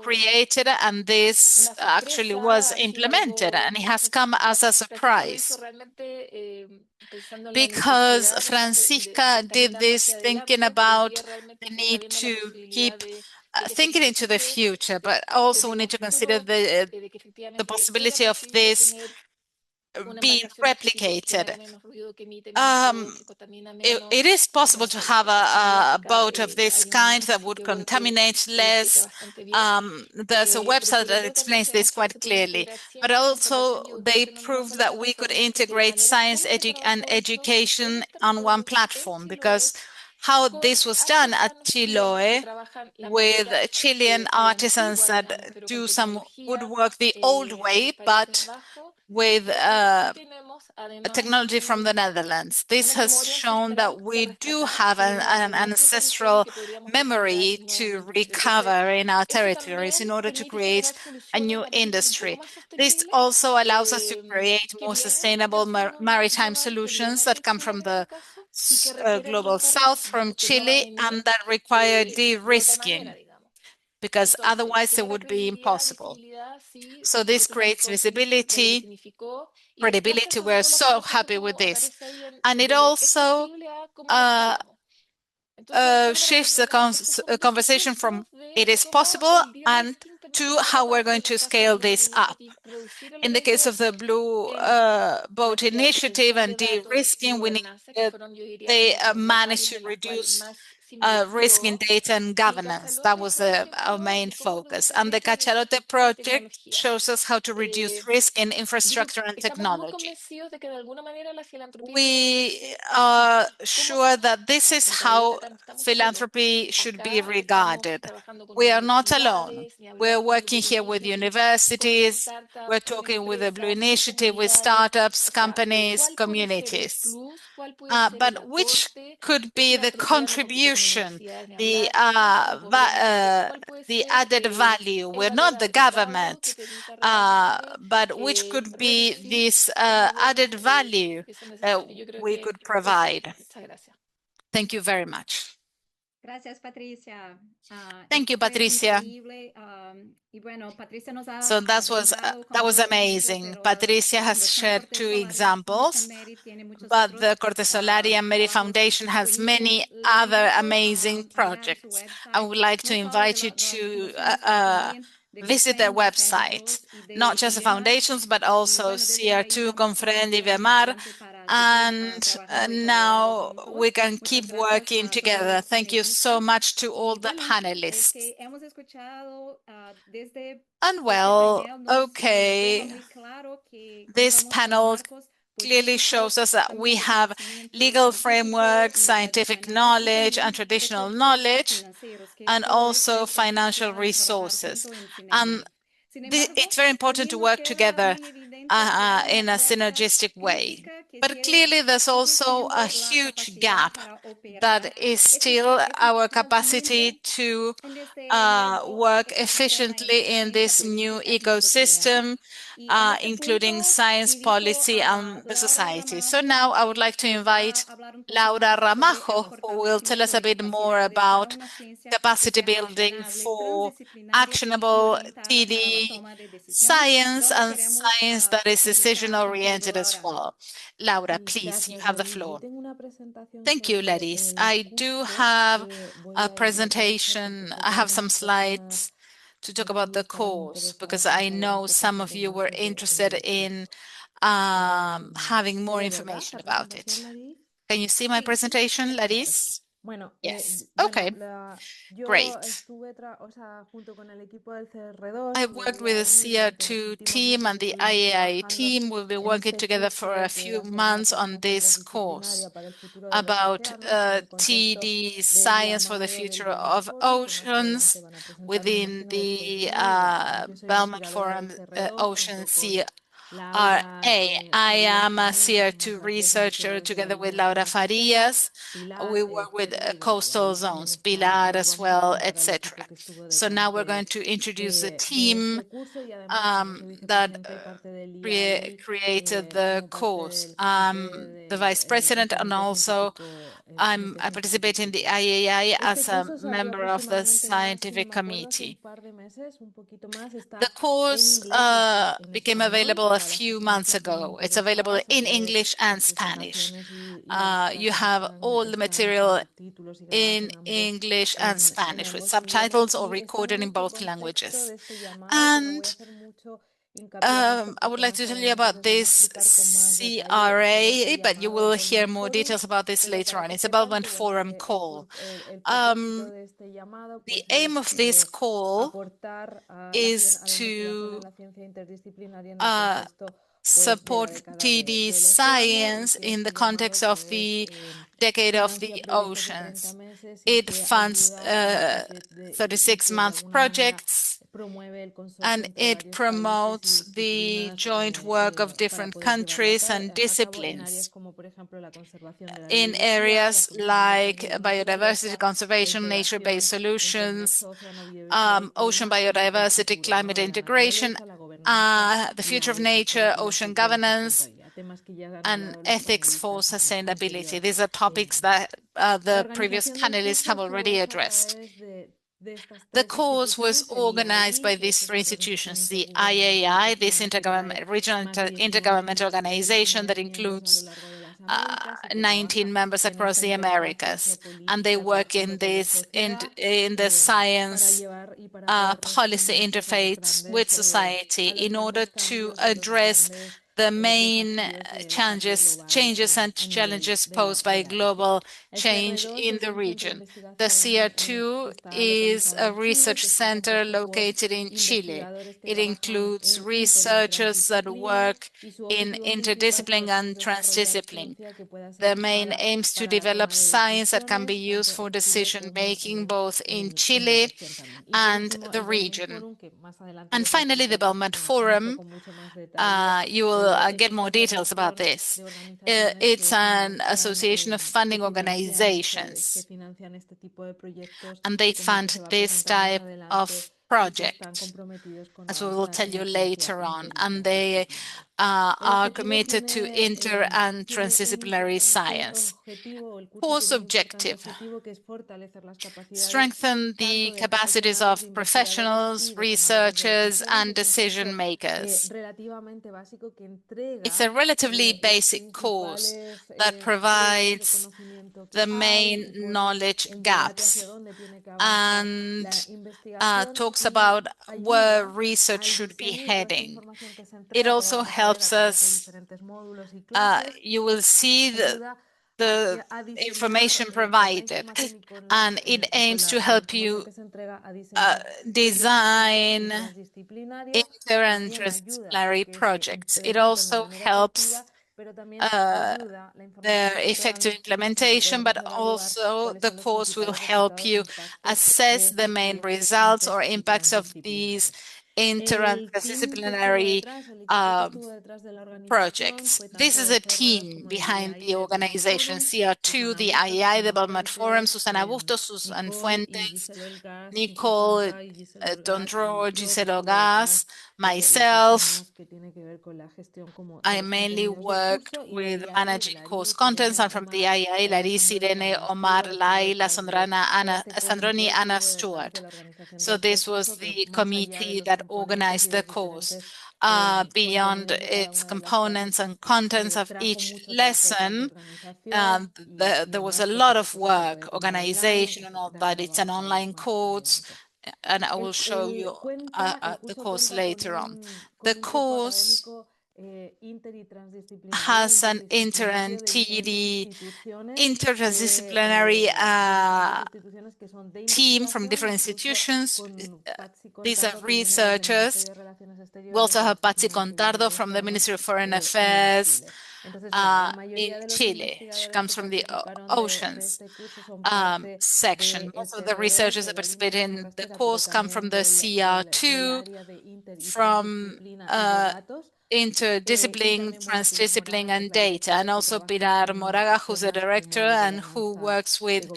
created, and this actually was implemented, and it has come as a surprise. Because Francisca did this thinking about the need to keep thinking into the future, but also we need to consider the possibility of this being replicated. It is possible to have a boat of this kind that would contaminate less. There's a website that explains this quite clearly, but also they proved that we could integrate science and education on one platform, because how this was done at Chiloe with Chilean artisans that do some woodwork the old way, but with technology from the Netherlands. This has shown that we do have an ancestral memory to recover in our territories in order to create a new industry. This also allows us to create more sustainable maritime solutions that come from the global south from Chile, and that require de-risking, because otherwise it would be impossible. So this creates visibility, credibility. We're so happy with this. And it also shifts the conversation from it is possible and to how we're going to scale this up. In the case of the Blue Boat Initiative and de-risking, they managed to reduce risk in data and governance. That was our main focus. And the Cachalote project shows us how to reduce risk in infrastructure and technology. We are sure that this is how philanthropy should be regarded. We are not alone. We're working here with universities. We're talking with the Blue Initiative, with startups, companies, communities. But which could be the contribution, the added value? We're not the government, but which could be this added value we could provide? Thank you very much. Gracias, Patricia. Thank you, Patricia. So that was amazing. Patricia has shared 2 examples, but the Cortés Solari and Meri Foundation has many other amazing projects. I would like to invite you to visit their website, not just the foundations, but also CR2, CONFREM, INVEMAR, and now we can keep working together. Thank you so much to all the panelists. And well, okay, this panel clearly shows us that we have legal framework, scientific knowledge, and traditional knowledge, and also financial resources. It's very important to work together in a synergistic way. But clearly, there's also a huge gap that is still our capacity to work efficiently in this new ecosystem, including science, policy, and the society. So now I would like to invite Laura Ramajo, who will tell us a bit more about capacity building for actionable TD science and science that is decision-oriented as well. Laura, please, you have the floor. Thank you, Larisse. I do have a presentation. I have some slides to talk about the course, because I know some of you were interested in having more information about it. Can you see my presentation, Larisse? Yes. Okay. Great. I worked with the CR2 team and the IAI team. We've been working together for a few months on this course about TD science for the future of oceans within the Belmont Forum Ocean CRA. I am a CR2 researcher together with Laura Farías. We work with coastal zones, Pilar as well, etc. So now we're going to introduce the team that created the course. The vice president, and also I participate in the IAI as a member of the scientific committee. The course became available a few months ago. It's available in English and Spanish. You have all the material in English and Spanish with subtitles or recorded in both languages. And I would like to tell you about this CRA, but you will hear more details about this later on. It's a Belmont Forum call. The aim of this call is to support TD science in the context of the Decade of the Oceans. It funds 36-month projects, and it promotes the joint work of different countries and disciplines in areas like biodiversity conservation, nature-based solutions, ocean biodiversity, climate integration, the future of nature, ocean governance, and ethics for sustainability. These are topics that the previous panelists have already addressed. The course was organized by these three institutions, the IAI, this regional intergovernmental organization that includes 19 members across the Americas, and they work in the science policy interface with society in order to address the main changes and challenges posed by global change in the region. The CR2 is a research center located in Chile. It includes researchers that work in interdiscipline and transdiscipline. The main aims to develop science that can be used for decision-making both in Chile and the region. And finally, the Belmont Forum, you will get more details about this. It's an association of funding organizations, and they fund this type of project, as we will tell you later on, and they are committed to inter and transdisciplinary science. Course objective: strengthen the capacities of professionals, researchers, and decision makers. It's a relatively basic course that provides the main knowledge gaps and talks about where research should be heading. It also helps us, you will see the information provided, and it aims to help you design inter and transdisciplinary projects. It also helps their effective implementation, but also the course will help you assess the main results or impacts of these inter and transdisciplinary projects. This is a team behind the organization: CR2, the IAI, the Belmont Forum, Susana Bustos, Susan Fuentes, Nicole Tondro, Giselle Ogas, myself. I mainly worked with managing course contents, and from the IAI, Larisse, Irene, Omar, Laila, Sandroni, Anna Stewart. So this was the committee that organized the course. Beyond its components and contents of each lesson, there was a lot of work, organization and all that. It's an online course, and I will show you the course later on. The course has an interdisciplinary team from different institutions. These are researchers. We also have Patsy Contardo from the Ministry of Foreign Affairs in Chile. She comes from the oceans section. Most of the researchers that participate in the course come from the CR2, from interdiscipline, transdiscipline, and data, and also Pilar Moraga, who's the director and who works with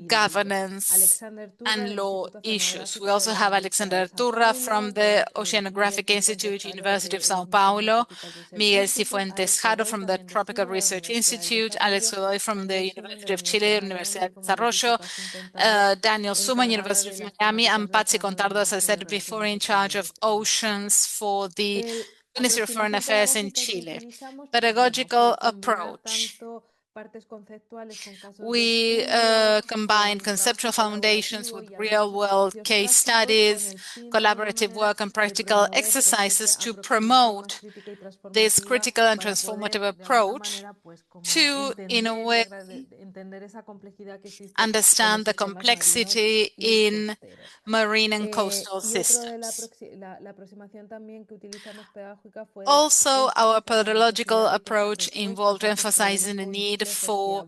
governance and law issues. We also have Alexander Turra from the Oceanographic Institute, University of Sao Paulo, Miguel Cifuentes Jaro from the Tropical Research Institute, Alex Godoy from the University of Chile, Universidad de Desarrollo, Daniel Suman, University of Miami, and Patsy Contardo, as I said before, in charge of oceans for the Ministry of Foreign Affairs in Chile. Pedagogical approach. We combine conceptual foundations with real-world case studies, collaborative work, and practical exercises to promote this critical and transformative approach to, in a way, understand the complexity in marine and coastal systems. Also, our pedagogical approach involved emphasizing the need for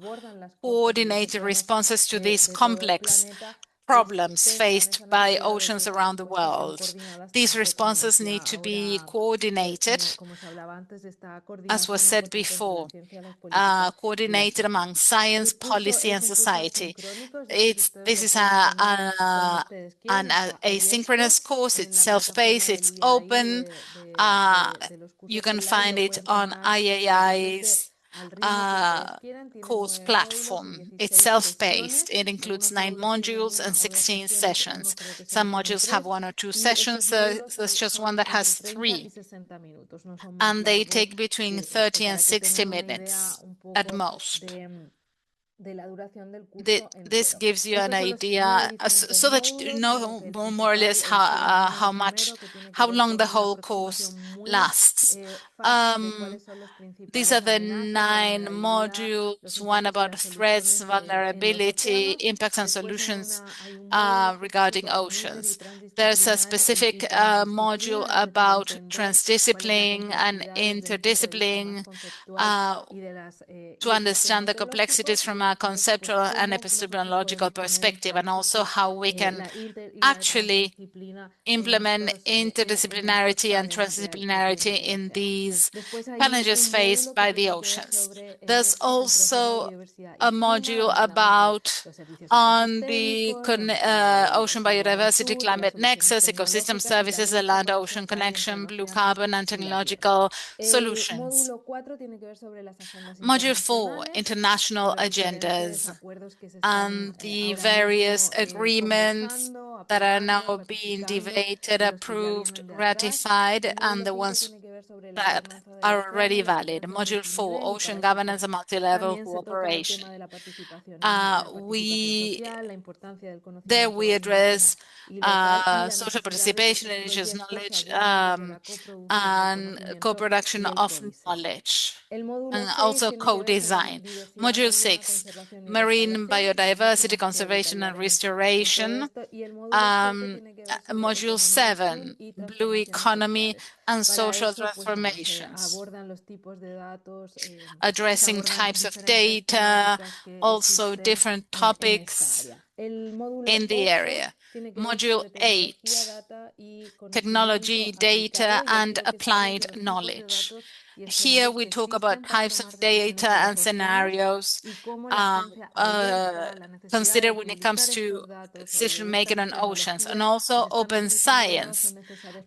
coordinated responses to these complex problems faced by oceans around the world. These responses need to be coordinated, as was said before, coordinated among science, policy, and society. This is an asynchronous course. It's self-paced, it's open. You can find it on IAI's course platform. It's self-paced. It includes 9 modules and 16 sessions. Some modules have 1 or 2 sessions. There's just one that has 3. And they take between 30 and 60 minutes at most. This gives you an idea so that you know more or less how long the whole course lasts. These are the 9 modules, one about threats, vulnerability, impacts and solutions regarding oceans. There's a specific module about transdiscipline and interdiscipline to understand the complexities from a conceptual and epistemological perspective, and also how we can actually implement interdisciplinarity and transdisciplinarity in these challenges faced by the oceans. There's also a module about on the ocean biodiversity climate nexus, ecosystem services, the land-ocean connection, blue carbon, and technological solutions. Module 4, international agendas, and the various agreements that are now being debated, approved, ratified, and the ones that are already valid. Module 4, ocean governance and multi-level cooperation. There we address social participation, indigenous knowledge, and co-production of knowledge, and also co-design. Module 6, marine biodiversity, conservation and restoration. Module 7, blue economy and social transformations, addressing types of data, also different topics in the area. Module 8, technology, data, and applied knowledge. Here we talk about types of data and scenarios considered when it comes to decision-making on oceans, and also open science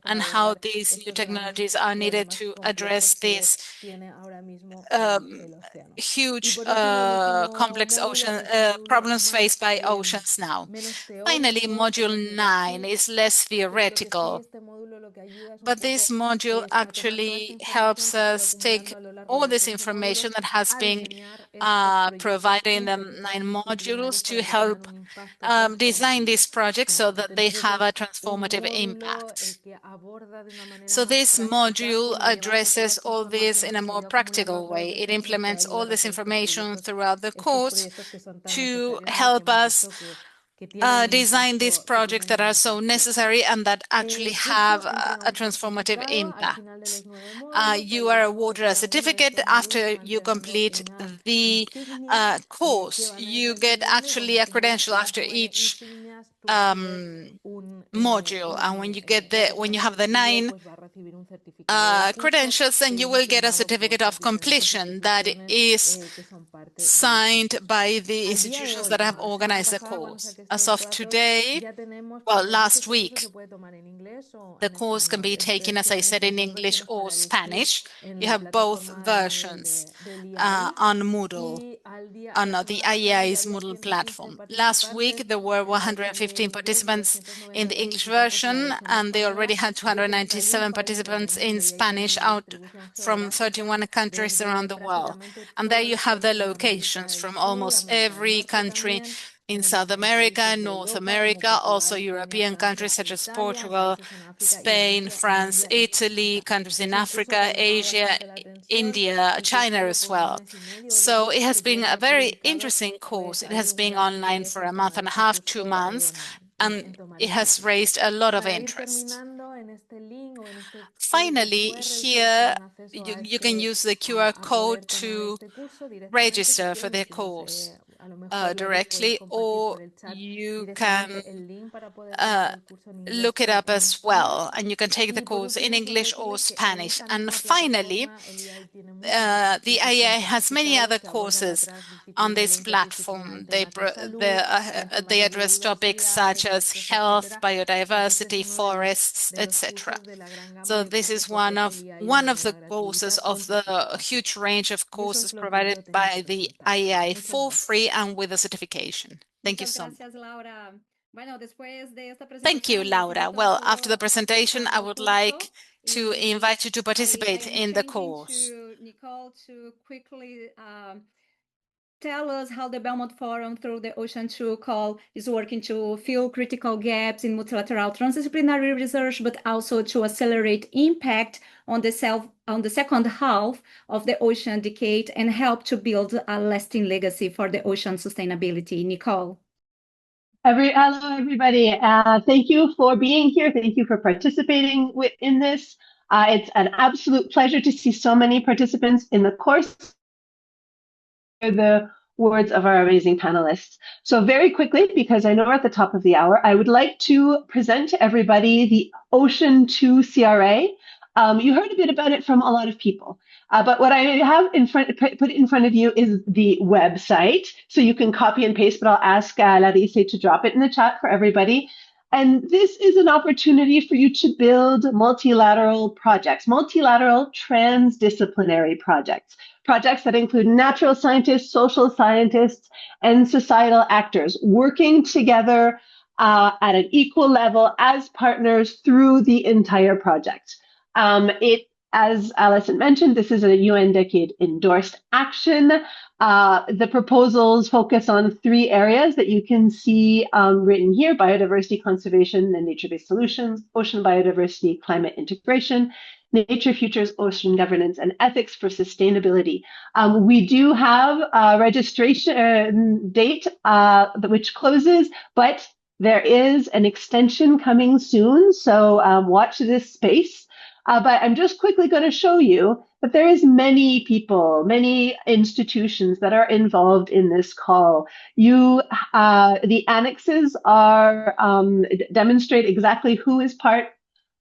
and how these new technologies are needed to address these huge, complex ocean problems faced by oceans now. Finally, Module 9 is less theoretical, but this module actually helps us take all this information that has been provided in the 9 modules to help design these projects so that they have a transformative impact. So this module addresses all this in a more practical way. It implements all this information throughout the course to help us design these projects that are so necessary and that actually have a transformative impact. You are awarded a certificate after you complete the course. You get actually a credential after each module, and when you have the 9 credentials, then you will get a certificate of completion that is signed by the institutions that have organized the course. As of today, well, last week, the course can be taken, as I said, in English or Spanish. You have both versions on Moodle, on the IAI's Moodle platform. Last week, there were 115 participants in the English version, and they already had 297 participants in Spanish out from 31 countries around the world. And there you have the locations from almost every country in South America, North America, also European countries such as Portugal, Spain, France, Italy, countries in Africa, Asia, India, China as well. So it has been a very interesting course. It has been online for a month and a half, 2 months, and it has raised a lot of interest. Finally, here you can use the QR code to register for the course. directly, or you can look it up as well, and you can take the course in English or Spanish. And finally, the IAI has many other courses on this platform. They address topics such as health, biodiversity, forests, etc. So this is one of the courses of the huge range of courses provided by the IAI for free and with a certification. Thank you so much. Thank you, Laura. Well, after the presentation, I would like to invite you to participate in the course. Nicole to quickly tell us how the Belmont Forum through the Ocean 2 call is working to fill critical gaps in multilateral transdisciplinary research, but also to accelerate impact on the second half of the ocean decade and help to build a lasting legacy for the ocean sustainability. Nicole. Hello, everybody. Thank you for being here. Thank you for participating in this. It's an absolute pleasure to see so many participants in the course. The words of our amazing panelists. So very quickly, because I know we're at the top of the hour, I would like to present to everybody the Ocean 2 CRA. You heard a bit about it from a lot of people, but what I have put in front of you is the website. So you can copy and paste, but I'll ask Larisse to drop it in the chat for everybody. And this is an opportunity for you to build multilateral projects, multilateral transdisciplinary projects that include natural scientists, social scientists, and societal actors working together at an equal level as partners through the entire project. As Alison mentioned, this is a UN Decade endorsed action. The proposals focus on 3 areas that you can see written here: biodiversity conservation and nature-based solutions, ocean biodiversity, climate integration, nature futures, ocean governance, and ethics for sustainability. We do have a registration date which closes, but there is an extension coming soon, so watch this space. But I'm just quickly going to show you that there is many people, many institutions that are involved in this call. The annexes are demonstrate exactly who is part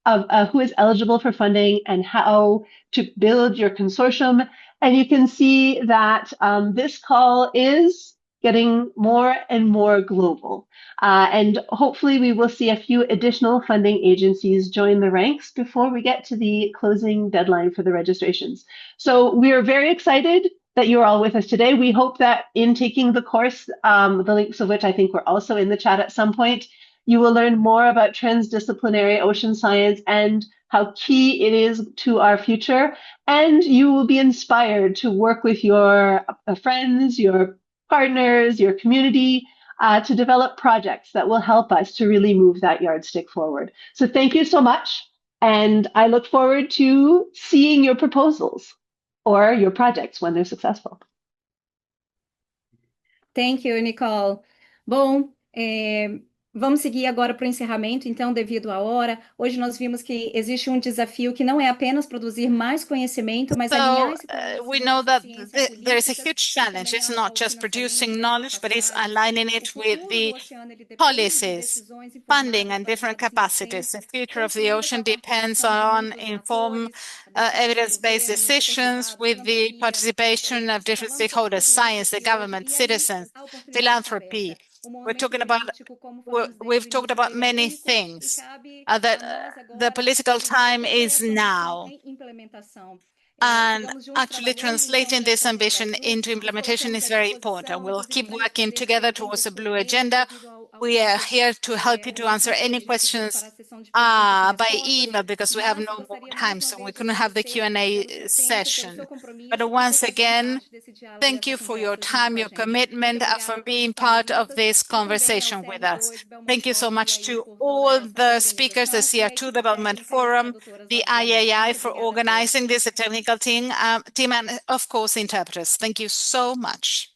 of who is eligible for funding and how to build your consortium. And you can see that this call is getting more and more global. And hopefully we will see a few additional funding agencies join the ranks before we get to the closing deadline for the registrations. So we are very excited that you're all with us today. We hope that in taking the course, the links of which I think were also in the chat at some point, you will learn more about transdisciplinary ocean science and how key it is to our future. And you will be inspired to work with your friends, your partners, your community, to develop projects that will help us to really move that yardstick forward. So thank you so much. And I look forward to seeing your proposals or your projects when they're successful. Thank you, Nicole. Bom, vamos seguir agora para o encerramento, então, devido à hora. Hoje nós vimos que existe desafio que não é apenas produzir mais conhecimento, mas alinhar esse we know that there is a huge challenge. It's not just producing knowledge, but it's aligning it with the policies, funding, and different capacities. The future of the ocean depends on informed, evidence-based decisions with the participation of different stakeholders: science, the government, citizens, philanthropy. We've talked about many things, that the political time is now. And actually translating this ambition into implementation is very important. We'll keep working together towards a blue agenda. We are here to help you to answer any questions by email because we have no more time, so we couldn't have the Q&A session. But once again, thank you for your time, your commitment, and for being part of this conversation with us. Thank you so much to all the speakers, the CR2 Development Forum, the IAI for organizing this, the technical team, and of course, interpreters. Thank you so much.